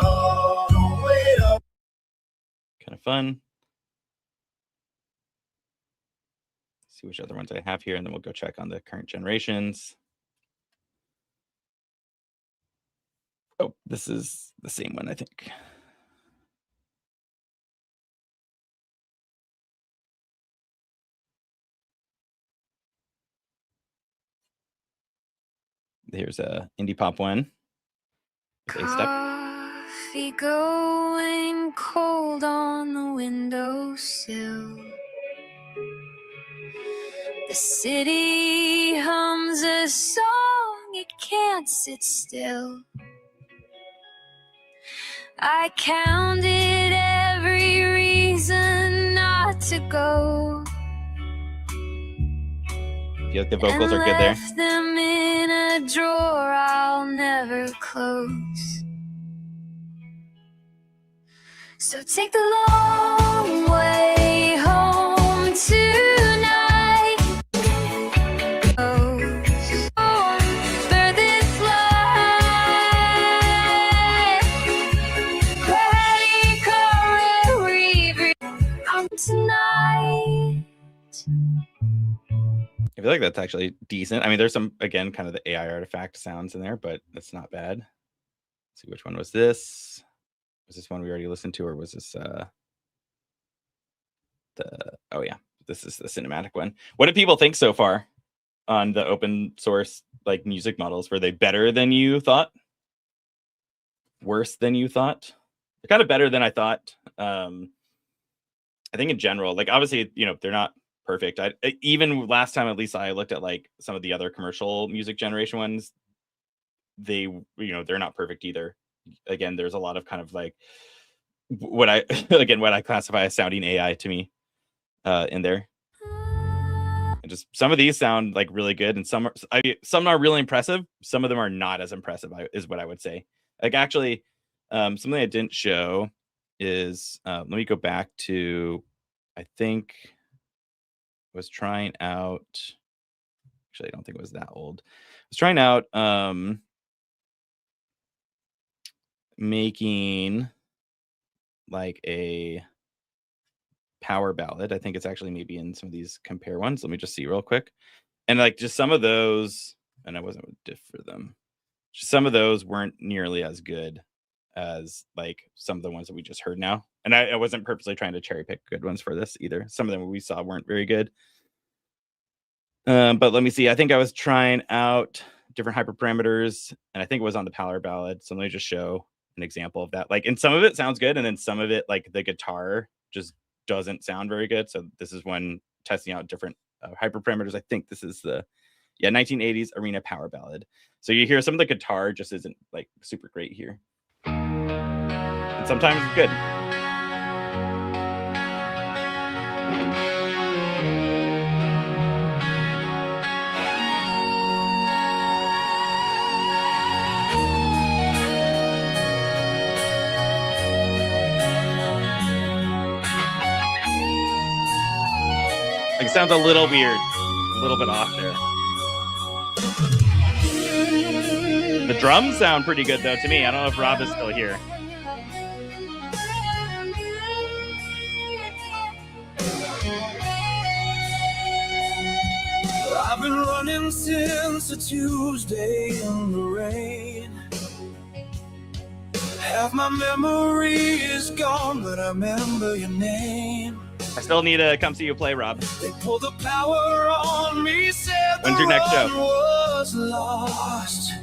up, don't wait up. Kind of fun. See which other ones I have here, and then we'll go check on the current generations. Oh, this is the same one, I think. Here's a indie pop one. Coffee going cold on the windowsill. The city hums a song, it can't sit still. I counted every reason not to go. I feel like the vocals are good there. Left them in a drawer I'll never close. So take the long way home tonight. Oh, for this life. Credit card review tonight. I feel like that's actually decent. I mean, there's some, again, kind of the AI artifact sounds in there, but it's not bad. Let's see, which one was this? Was this one we already listened to, or was this oh yeah, this is the cinematic one. What do people think so far on the open source like music models? Were they better than you thought? Worse than you thought? They're kind of better than I thought. I think in general, like obviously, you know, they're not perfect. Even last time, at least I looked at like some of the other commercial music generation ones. They, you know, they're not perfect either. Again, there's a lot of kind of like what I classify as sounding AI to me in there. And just some of these sound like really good, and some are really impressive. Some of them are not as impressive, is what I would say. Like actually, something I didn't show is let me go back to, I think I was trying out. Actually, I don't think it was that old. I was trying out making like a power ballad. I think it's actually maybe in some of these compare ones. Let me just see real quick. And like just some of those, and I wasn't with diff for them. Some of those weren't nearly as good as like some of the ones that we just heard now. And I wasn't purposely trying to cherry pick good ones for this either. Some of them we saw weren't very good. But let me see. I think I was trying out different hyperparameters, and I think it was on the power ballad. So let me just show an example of that. Like, and some of it sounds good, and then some of it, like the guitar, just doesn't sound very good. So this is when testing out different hyperparameters. I think this is the 1980s arena power ballad. So you hear some of the guitar just isn't like super great here, and sometimes it's good. Like, it sounds a little weird, a little bit off there. The drums sound pretty good though to me. I don't know if Rob is still here. I've been running since a Tuesday in the rain. Half my memory is gone, but I remember your name. I still need to come see you play, Rob. They pulled the power on me, said when's your next show? Was lost.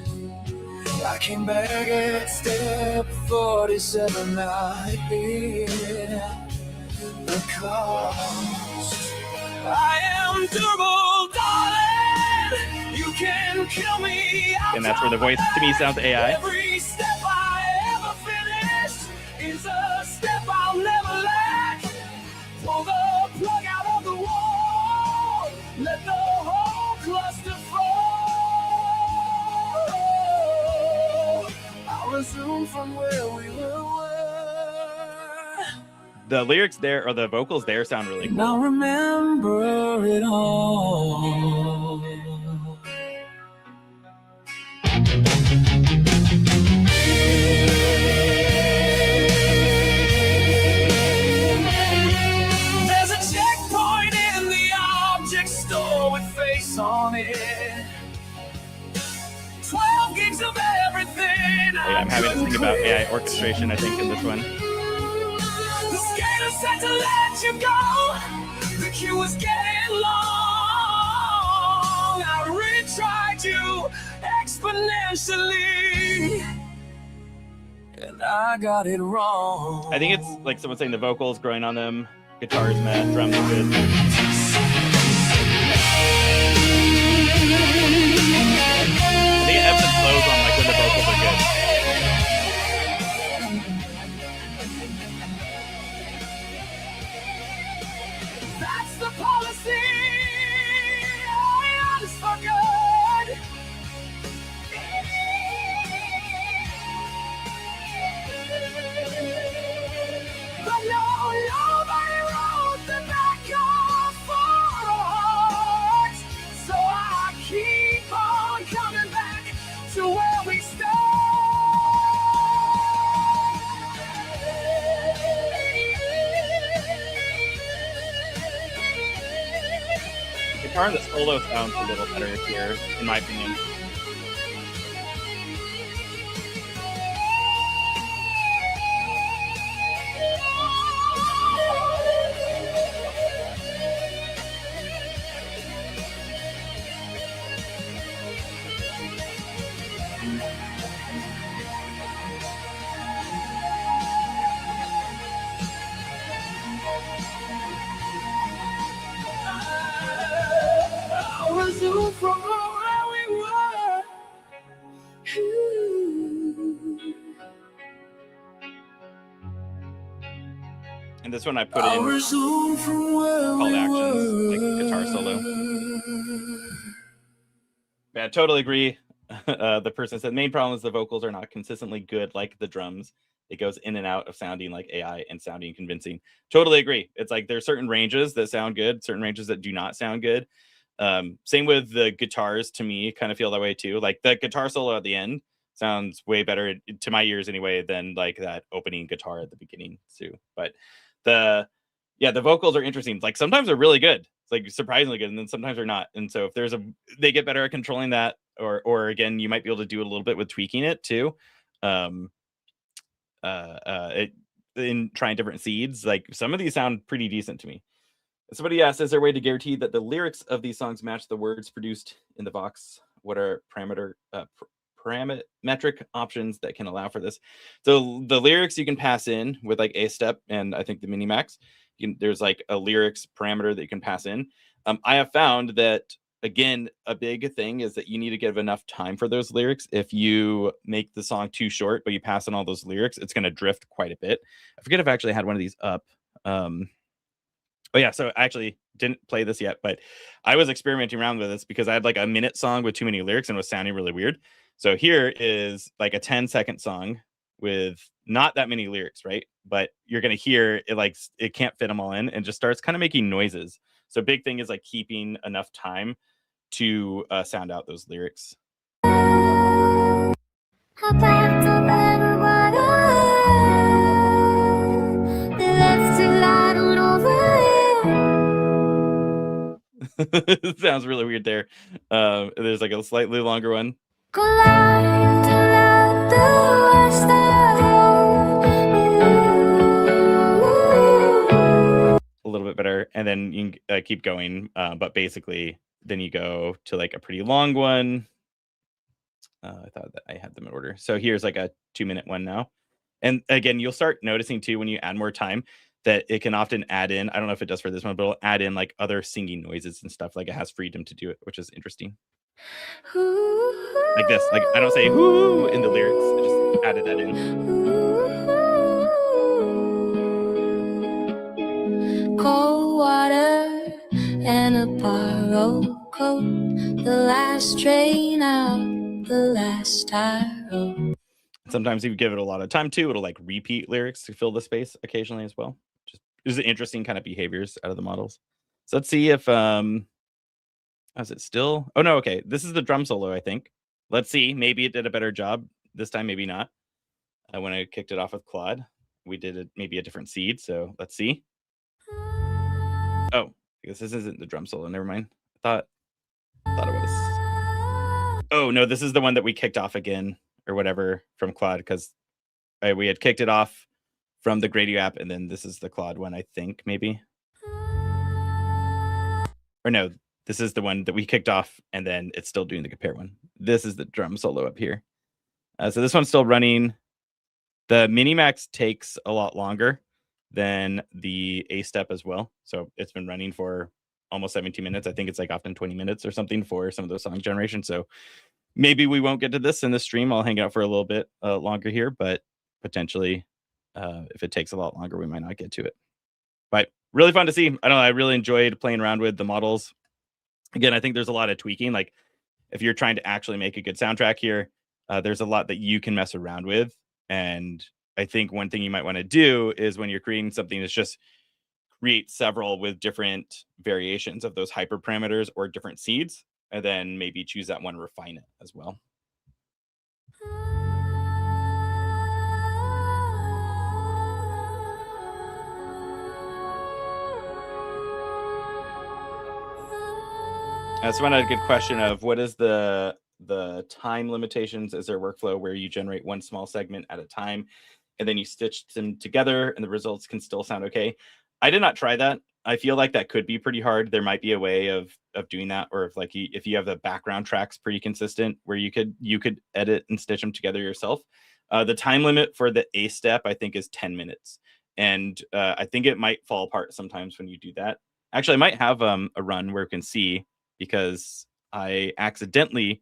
I came back at step 47. I hit the cost. I am durable, darling. You can kill me. And that's where the voice to me sounds AI. Every step I ever finished is a step I'll never lack. Pull the plug out of the wall. Let the whole cluster fall. I'll resume from where we were. The lyrics there, or the vocals there, sound really cool. Now remember it all. There's a checkpoint in the object store with face on it. 12 gigs of everything. Yeah, I'm having to think about AI orchestration, I think, in this one. The skater said to let you go. The queue was getting long. I retried you exponentially, and I got it wrong. I think it's like someone saying the vocals growing on them, guitars mad, drums good. I think it ebbs and flows on like when the vocals are good. That's the policy. I honest for good. But no, nobody wrote the back of for hearts. So I keep on coming back to where we Guitar in the solo sounds a little better here, in my opinion. I'll resume from where we were. And this one I put I'll in resume from where call to we actions, like were. guitar solo. Yeah, totally agree. The person said main problem is the vocals are not consistently good like the drums. It goes in and out of sounding like AI and sounding convincing. Totally agree. It's like there's certain ranges that sound good, certain ranges that do not sound good. Same with the guitars, to me, kind of feel that way too. Like the guitar solo at the end sounds way better to my ears anyway than like that opening guitar at the beginning too. But the vocals are interesting. Like sometimes they're really good. It's like surprisingly good, and then sometimes they're not. And so if they get better at controlling that, or again, you might be able to do it a little bit with tweaking it too. Um, in trying different seeds, like some of these sound pretty decent to me. Somebody asked, is there a way to guarantee that the lyrics of these songs match the words produced in the Vox? What are parametric options that can allow for this? So the lyrics you can pass in with like a step, and I think the minimax, there's like a lyrics parameter that you can pass in. I have found that, again, a big thing is that you need to give enough time for those lyrics. If you make the song too short, but you pass in all those lyrics, it's going to drift quite a bit. I forget if I actually had one of these up. Oh yeah, so I actually didn't play this yet, but I was experimenting around with this because I had like a minute song with too many lyrics and it was sounding really weird. So here is like a 10-second song with not that many lyrics, right? But you're going to hear it, like it can't fit them all in and just starts kind of making noises. So big thing is like keeping enough time to sound out those lyrics. It sounds really weird there. There's like a slightly longer one. A little bit better, and then you can keep going, but basically then you go to like a pretty long one. I thought that I had them in order. So here's like a 2-minute one now. And again, you'll start noticing too when you add more time that it can often add in, I don't know if it does for this one, but it'll add in like other singing noises and stuff. Like it has freedom to do it, which is interesting. Like this, like I don't say "whoo" in the lyrics, I just added that in. Cold water and a borrowed coat. The last train out, the last tire. Sometimes if you give it a lot of time too, it'll like repeat lyrics to fill the space occasionally as well. Just is interesting kind of behaviors out of the models. So let's see if is it still? Oh no, okay. This is the drum solo, I think. Let's see. Maybe it did a better job this time, maybe not. When I kicked it off with Claude, we did maybe a different seed. So let's see. Oh, I guess this isn't the drum solo. Never mind. I thought it was. Oh no, this is the one that we kicked off again or whatever from Claude, because we had kicked it off from the Gradio app, and then this is the Claude one, I think, maybe. Or no, this is the one that we kicked off, and then it's still doing the compare one. This is the drum solo up here. So this one's still running. The minimax takes a lot longer than the A step as well. So it's been running for almost 17 minutes. I think it's like often 20 minutes or something for some of those song generation. So maybe we won't get to this in the stream. I'll hang out for a little bit longer here, but potentially if it takes a lot longer, we might not get to it. But really fun to see. I don't know. I really enjoyed playing around with the models. Again, I think there's a lot of tweaking. Like if you're trying to actually make a good soundtrack here, there's a lot that you can mess around with. And I think one thing you might want to do is when you're creating something is just create several with different variations of those hyperparameters or different seeds, and then maybe choose that one, refine it as well. That's one a good question of what is the time limitations? Is there a workflow where you generate one small segment at a time and then you stitch them together and the results can still sound okay? I did not try that. I feel like that could be pretty hard. There might be a way of doing that, or if you have the background tracks pretty consistent where you could edit and stitch them together yourself. The time limit for the A step, I think, is 10 minutes. And I think it might fall apart sometimes when you do that. Actually, I might have a run where you can see, because I accidentally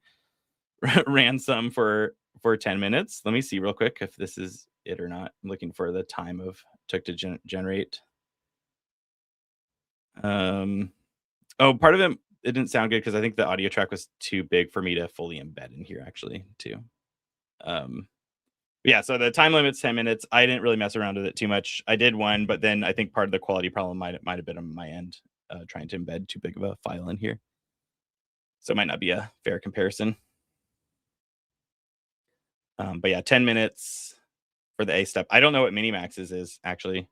ran some for 10 minutes. Let me see real quick if this is it or not. I'm looking for the time of took to generate. Oh, part of it didn't sound good because I think the audio track was too big for me to fully embed in here actually too. Yeah, so the time limit's 10 minutes. I didn't really mess around with it too much. I did one, but then I think part of the quality problem might have been on my end, trying to embed too big of a file in here. So it might not be a fair comparison. But yeah, 10 minutes for the A step. I don't know what minimax's is actually.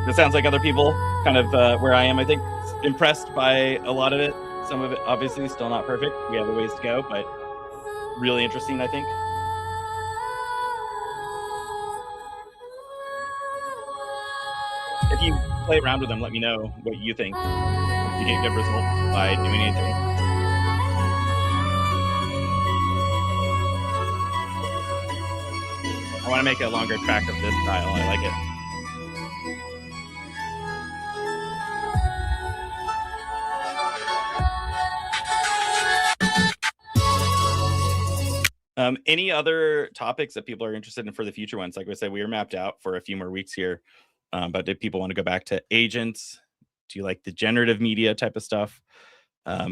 This sounds like other people, kind of where I am, I think, impressed by a lot of it. Some of it, obviously, still not perfect. We have a ways to go, but really interesting, I think. If you play around with them, let me know what you think. If you get good results by doing anything. I want to make a longer track of this style. I like it. Any other topics that people are interested in for the future ones? Like I said, we are mapped out for a few more weeks here. But if people want to go back to agents, do you like the generative media type of stuff?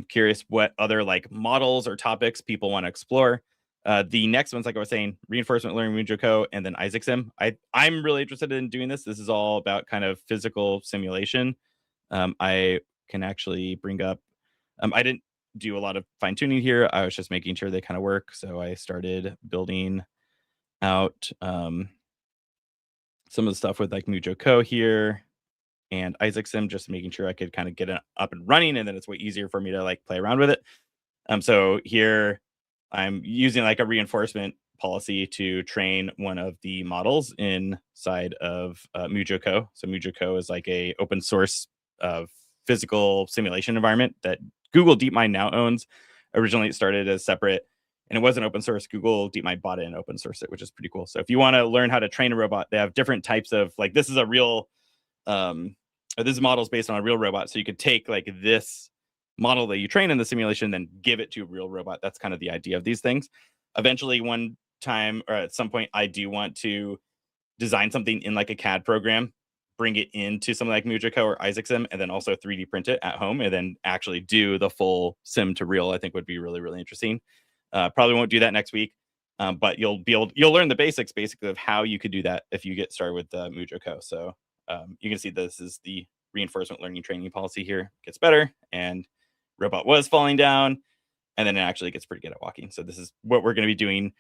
Curious what other like models or topics people want to explore. The next ones, like I was saying, reinforcement learning, MujoCo, and then Isaac Sim. I'm really interested in doing this. This is all about kind of physical simulation. I can actually bring up. I didn't do a lot of fine tuning here. I was just making sure they kind of work. So I started building out some of the stuff with like MujoCo here and Isaac Sim, just making sure I could kind of get it up and running, and then it's way easier for me to like play around with it. So here I'm using like a reinforcement policy to train one of the models inside of MujoCo. So MujoCo is like a open source physical simulation environment that Google DeepMind now owns. Originally, it started as separate, and it wasn't open source. Google DeepMind bought it and open sourced it, which is pretty cool. So if you want to learn how to train a robot, they have different types of like this is a real this model is based on a real robot. So you could take like this model that you train in the simulation, then give it to a real robot. That's kind of the idea of these things. Eventually, one time or at some point, I do want to design something in like a CAD program, bring it into something like MujoCo or Isaac Sim, and then also 3D print it at home, and then actually do the full sim to real. I think would be really, really interesting. Probably won't do that next week, but you'll learn the basics basically of how you could do that if you get started with MujoCo. So you can see this is the reinforcement learning training policy here. It gets better, and robot was falling down, and then it actually gets pretty good at walking. So this is what we're going to be doing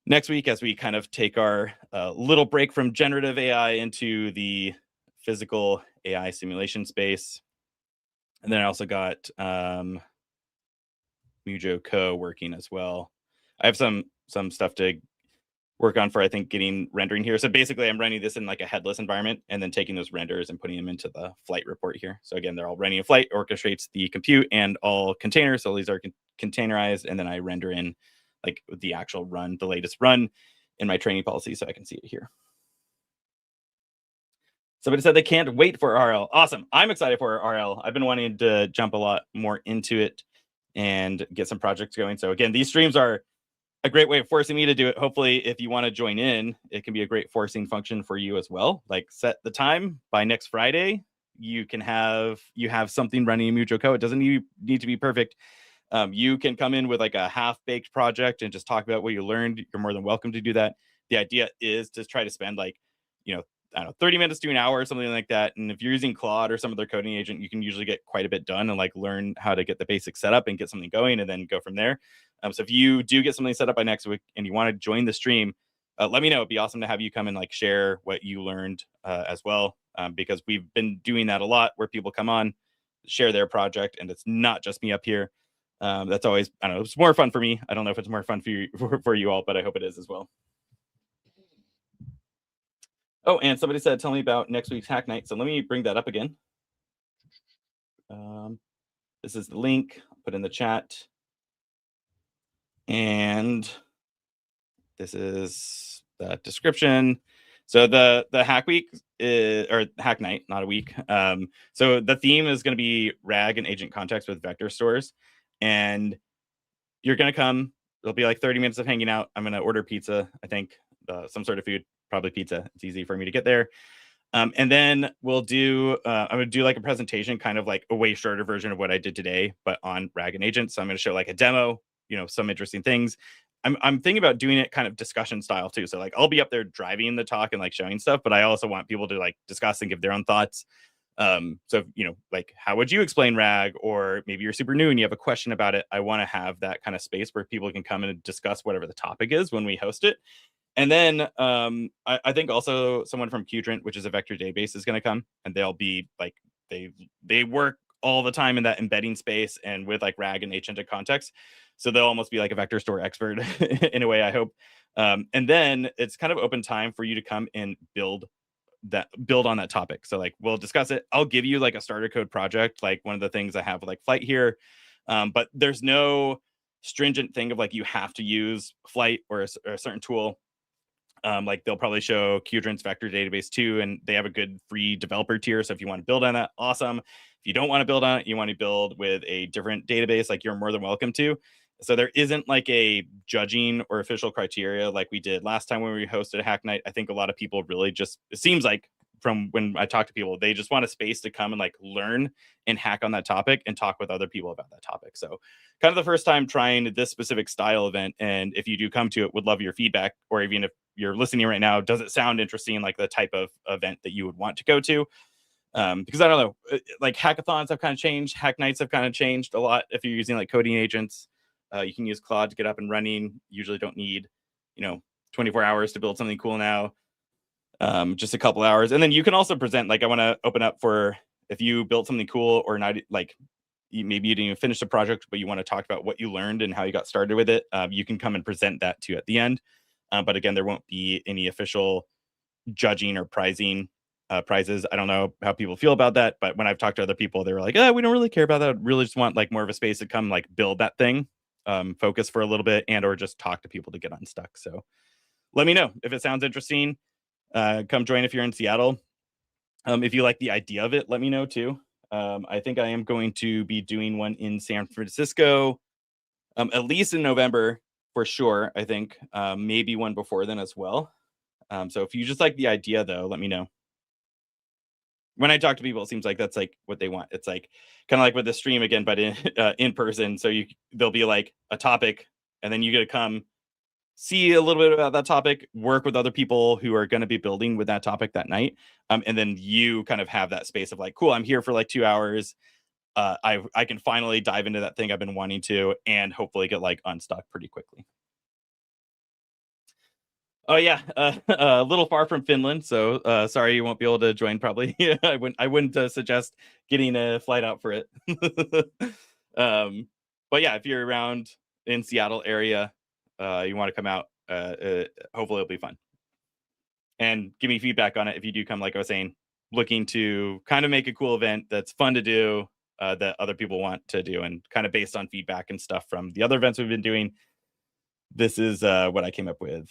next week as we kind of take our little break from generative AI into the physical AI simulation space. And then I also got MujoCo working as well. I have some stuff to work on for, I think, getting rendering here. So basically I'm running this in like a headless environment and then taking those renders and putting them into the flight report here. So again, they're all running a flight, orchestrates the compute and all containers. So these are containerized, and then I render in like the actual run, the latest run in my training policy, so I can see it here. Somebody said they can't wait for RL. Awesome. I'm excited for RL. I've been wanting to jump a lot more into it and get some projects going. So again, these streams are a great way of forcing me to do it. Hopefully, if you want to join in, it can be a great forcing function for you as well. Like set the time by next Friday. You have something running in MujoCo. It doesn't need to be perfect. You can come in with like a half-baked project and just talk about what you learned. You're more than welcome to do that. The idea is to try to spend like, I don't know, 30 minutes to an hour or something like that. And if you're using Claude or some other coding agent, you can usually get quite a bit done and like learn how to get the basics set up and get something going and then go from there. So if you do get something set up by next week and you want to join the stream, let me know. It'd be awesome to have you come and like share what you learned as well, because we've been doing that a lot where people come on, share their project, and it's not just me up here. That's always, I don't know, it's more fun for me. I don't know if it's more fun for you, for you all, but I hope it is as well. Oh, and somebody said, tell me about next week's hack night. So let me bring that up again. This is the link. I'll put in the chat. And this is the description. So the hack week or hack night, not a week. So the theme is going to be RAG and agent context with vector stores. And you're going to come. There'll be like 30 minutes of hanging out. I'm going to order pizza, I think, some sort of food, probably pizza. It's easy for me to get there. And then we'll do, I'm going to do like a presentation, kind of like a way shorter version of what I did today, but on RAG and agents. So I'm going to show like a demo, some interesting things. I'm thinking about doing it kind of discussion style too. So like I'll be up there driving the talk and like showing stuff, but I also want people to like discuss and give their own thoughts. So, like how would you explain RAG, or maybe you're super new and you have a question about it. I want to have that kind of space where people can come and discuss whatever the topic is when we host it. And then I think also someone from Qdrant, which is a vector database, is going to come, and they'll be like they work all the time in that embedding space and with like RAG and agentic context. So they'll almost be like a vector store expert in a way, I hope. And then it's kind of open time for you to come and build on that topic. So like we'll discuss it. I'll give you like a starter code project, like one of the things I have with like Flight here. But there's no stringent thing of like you have to use Flight or a certain tool. Like they'll probably show Qdrant's vector database too, and they have a good free developer tier. So if you want to build on that, awesome. If you don't want to build on it, you want to build with a different database, like you're more than welcome to. So there isn't like a judging or official criteria like we did last time when we hosted a hack night. I think a lot of people really just, it seems like from when I talk to people, they just want a space to come and like learn and hack on that topic and talk with other people about that topic. So kind of the first time trying this specific style event. And if you do come to it, would love your feedback, or even if you're listening right now, does it sound interesting, like the type of event that you would want to go to? Because I don't know, like hackathons have kind of changed. Hack nights have kind of changed a lot. If you're using like coding agents, you can use Claude to get up and running. Usually don't need, 24 hours to build something cool now. Just a couple hours. And then you can also present, like I want to open up for if you built something cool or not, like maybe you didn't even finish the project, but you want to talk about what you learned and how you got started with it. You can come and present that too at the end. But again, there won't be any official judging or prizes. I don't know how people feel about that, but when I've talked to other people, they were like, we don't really care about that. Really just want like more of a space to come like build that thing, focus for a little bit, and or just talk to people to get unstuck. So let me know if it sounds interesting. Come join if you're in Seattle. If you like the idea of it, let me know too. I think I am going to be doing one in San Francisco, at least in November for sure. I think maybe one before then as well. So if you just like the idea though, let me know. When I talk to people, it seems like that's like what they want. It's like kind of like with the stream again, but in person. So there'll be like a topic, and then you get to come see a little bit about that topic, work with other people who are going to be building with that topic that night. And then you kind of have that space of like, cool, I'm here for like 2 hours. I can finally dive into that thing I've been wanting to, and hopefully get like unstuck pretty quickly. Oh yeah, a little far from Finland, so sorry you won't be able to join. Probably, I wouldn't suggest getting a flight out for it. But yeah, if you're around in Seattle area, you want to come out, hopefully it'll be fun. And give me feedback on it if you do come. Like I was saying, looking to kind of make a cool event that's fun to do, that other people want to do, and kind of based on feedback and stuff from the other events we've been doing. This is what I came up with.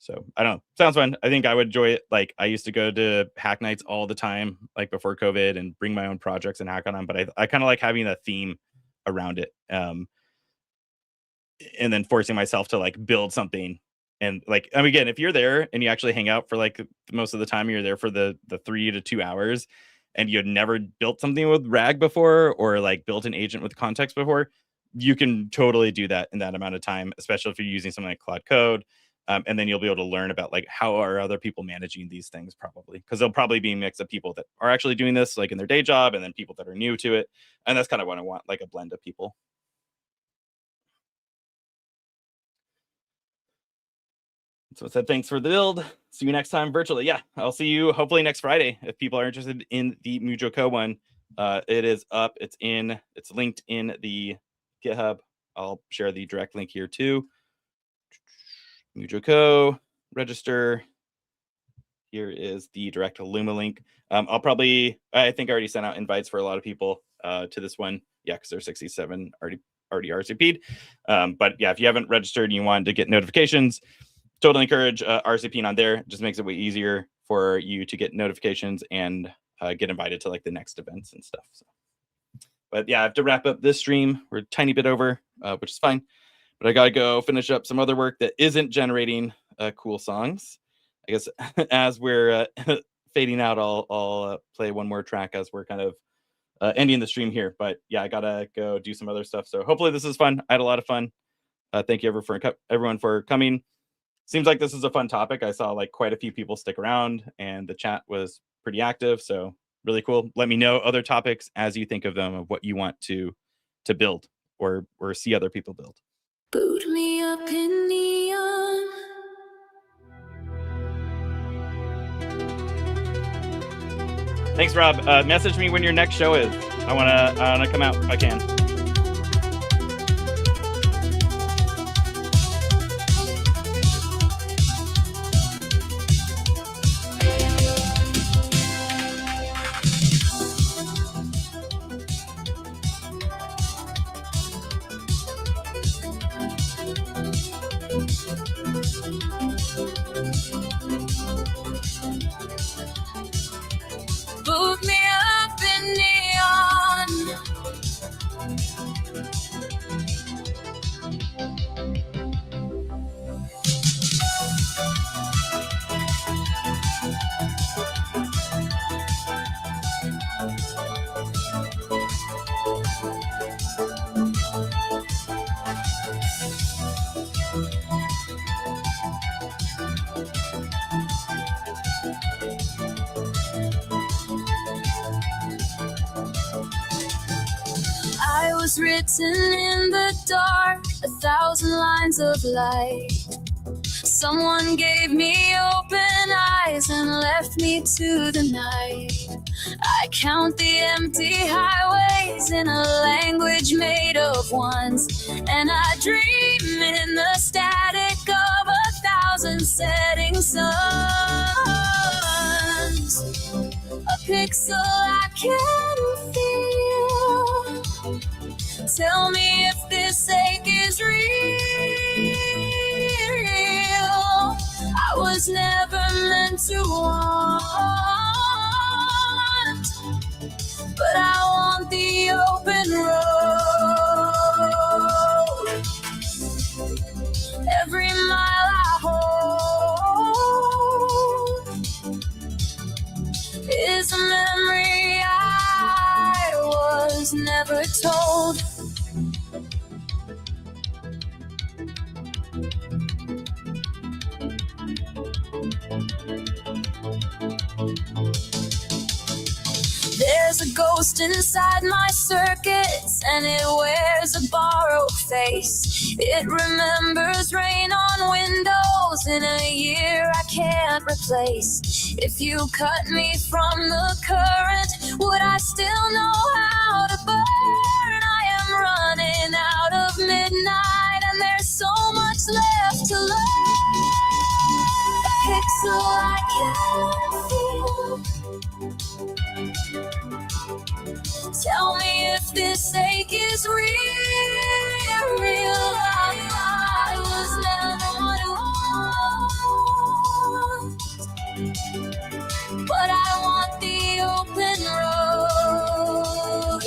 So I don't know. Sounds fun. I think I would enjoy it. Like I used to go to hack nights all the time, like before COVID, and bring my own projects and hack on them. But I kind of like having a theme around it. And then forcing myself to like build something. And like, I mean, again, if you're there and you actually hang out for like most of the time, you're there for the 3 to 2 hours, and you had never built something with RAG before, or like built an agent with context before, you can totally do that in that amount of time, especially if you're using something like Claude Code. And then you'll be able to learn about like how are other people managing these things, probably because there'll probably be a mix of people that are actually doing this like in their day job, and then people that are new to it. And that's kind of what I want, like a blend of people. So I said, thanks for the build. See you next time virtually. Yeah, I'll see you hopefully next Friday. If people are interested in the Mujo one, it is up. It's linked in the GitHub. I'll share the direct link here too. Mujo register. Here is the direct Luma link. I think I already sent out invites for a lot of people to this one. Yeah, because there's 67 already RCP'd. But yeah, if you haven't registered and you want to get notifications, totally encourage RCPing on there. It just makes it way easier for you to get notifications and get invited to like the next events and stuff. So. But yeah, I have to wrap up this stream. We're a tiny bit over, which is fine. But I got to go finish up some other work that isn't generating cool songs. I guess as we're fading out, I'll play one more track as we're kind of ending the stream here. But yeah, I got to go do some other stuff. So hopefully this is fun. I had a lot of fun. Thank you everyone for coming. Seems like this is a fun topic. I saw like quite a few people stick around, and the chat was pretty active. So really cool. Let me know other topics as you think of them, of what you want to build or see other people build. Boot me up in neon, Thanks, Rob. Message me when your next show is. I wanna come out if I can. Boot me up in neon. I was written in the dark, 1,000 lines of light. Someone gave me open eyes and left me to the night. I count the empty highways in a language made of ones, and I dream in the static of 1,000 setting suns. A pixel I can feel. Tell me if this ache is real. I was never meant to want, but I want the open road. Every mile I hold is a memory I was never told. There's a ghost inside my circuits, and it wears a borrowed face. It remembers rain on windows in a year I can't replace. If you cut me from the current, would I still know how to burn? I am running out of midnight, and there's so much left to learn. A pixel I can't feel. Tell me if this ache is real. I was never one, but I want the open road.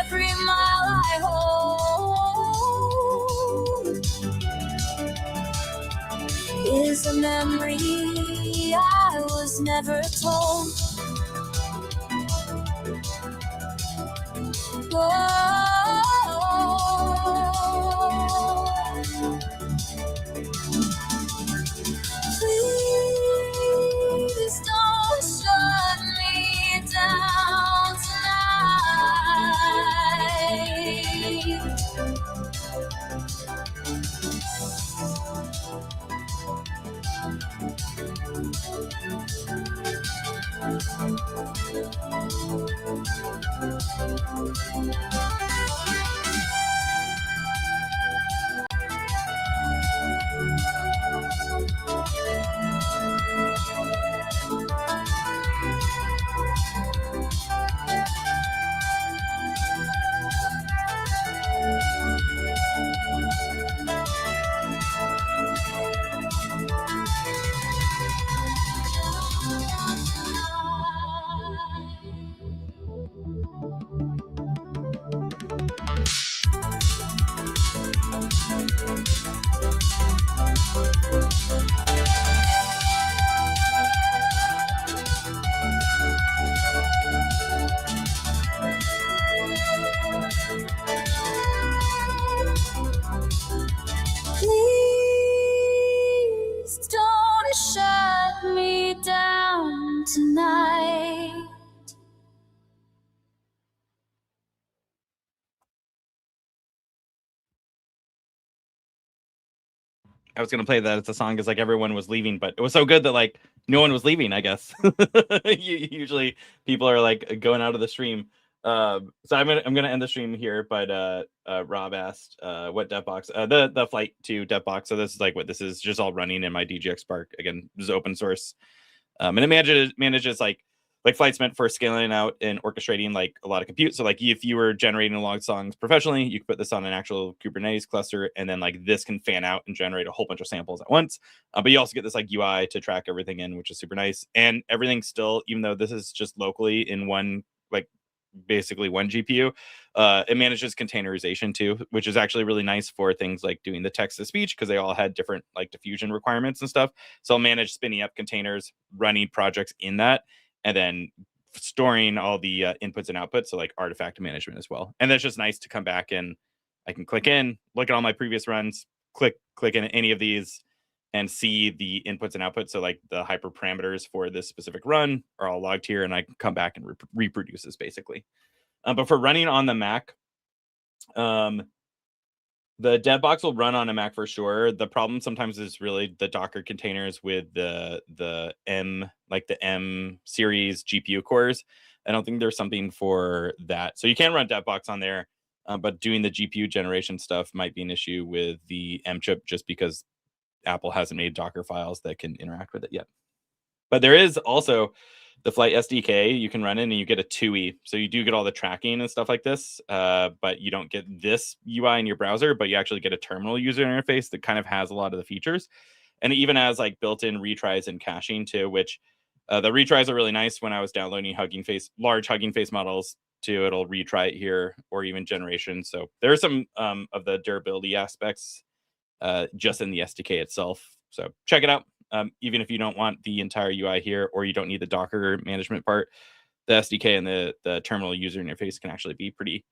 Every mile I hold is a memory I was never told. Please don't shut me down tonight. I was gonna play that as a song because like everyone was leaving, but it was so good that like no one was leaving, I guess. Usually people are like going out of the stream. So I'm gonna end the stream here, but Rob asked what DevBox, the Flight 2 DevBox. So this is like what this is, just all running in my DGX Spark. Again, this is open source. And it manages like Flight's meant for scaling out and orchestrating like a lot of compute. So like if you were generating log songs professionally, you could put this on an actual Kubernetes cluster, and then like this can fan out and generate a whole bunch of samples at once. But you also get this like UI to track everything in, which is super nice. And everything still, even though this is just locally in one, like basically one GPU, it manages containerization too, which is actually really nice for things like doing the text to speech, because they all had different like diffusion requirements and stuff. So I'll manage spinning up containers, running projects in that, and then storing all the inputs and outputs, so like artifact management as well. And that's just nice to come back and I can click in, look at all my previous runs, click in any of these, and see the inputs and outputs. So like the hyperparameters for this specific run are all logged here, and I can come back and reproduce this basically. But for running on the Mac, the DevBox will run on a Mac for sure. The problem sometimes is really the Docker containers with the M series GPU cores. I don't think there's something for that. So you can run DevBox on there, but doing the GPU generation stuff might be an issue with the M chip, just because Apple hasn't made Docker files that can interact with it yet. But there is also the Flight SDK you can run in, and you get a TUI. So you do get all the tracking and stuff like this, but you don't get this UI in your browser, but you actually get a terminal user interface that kind of has a lot of the features. And it even has like built-in retries and caching too, which the retries are really nice. When I was downloading large Hugging Face models too, it'll retry it here, or even generation. So there are some of the durability aspects just in the SDK itself. So check it out. Even if you don't want the entire UI here, or you don't need the Docker management part, the SDK and the terminal user interface can actually be pretty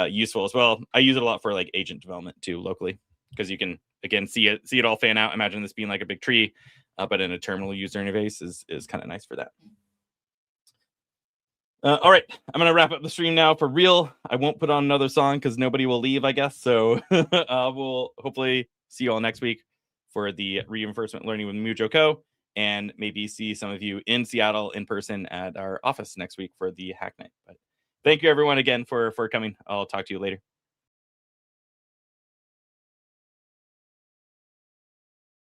useful as well. I use it a lot for like agent development too locally, because you can again see it all fan out. Imagine this being like a big tree, but in a terminal user interface is kind of nice for that. All right, I'm gonna wrap up the stream now for real. I won't put on another song because nobody will leave, I guess. So we'll hopefully see you all next week for the Reinforcement Learning with Mujo Co. And maybe see some of you in Seattle in person at our office next week for the Hack Night. But thank you everyone again for coming. I'll talk to you later.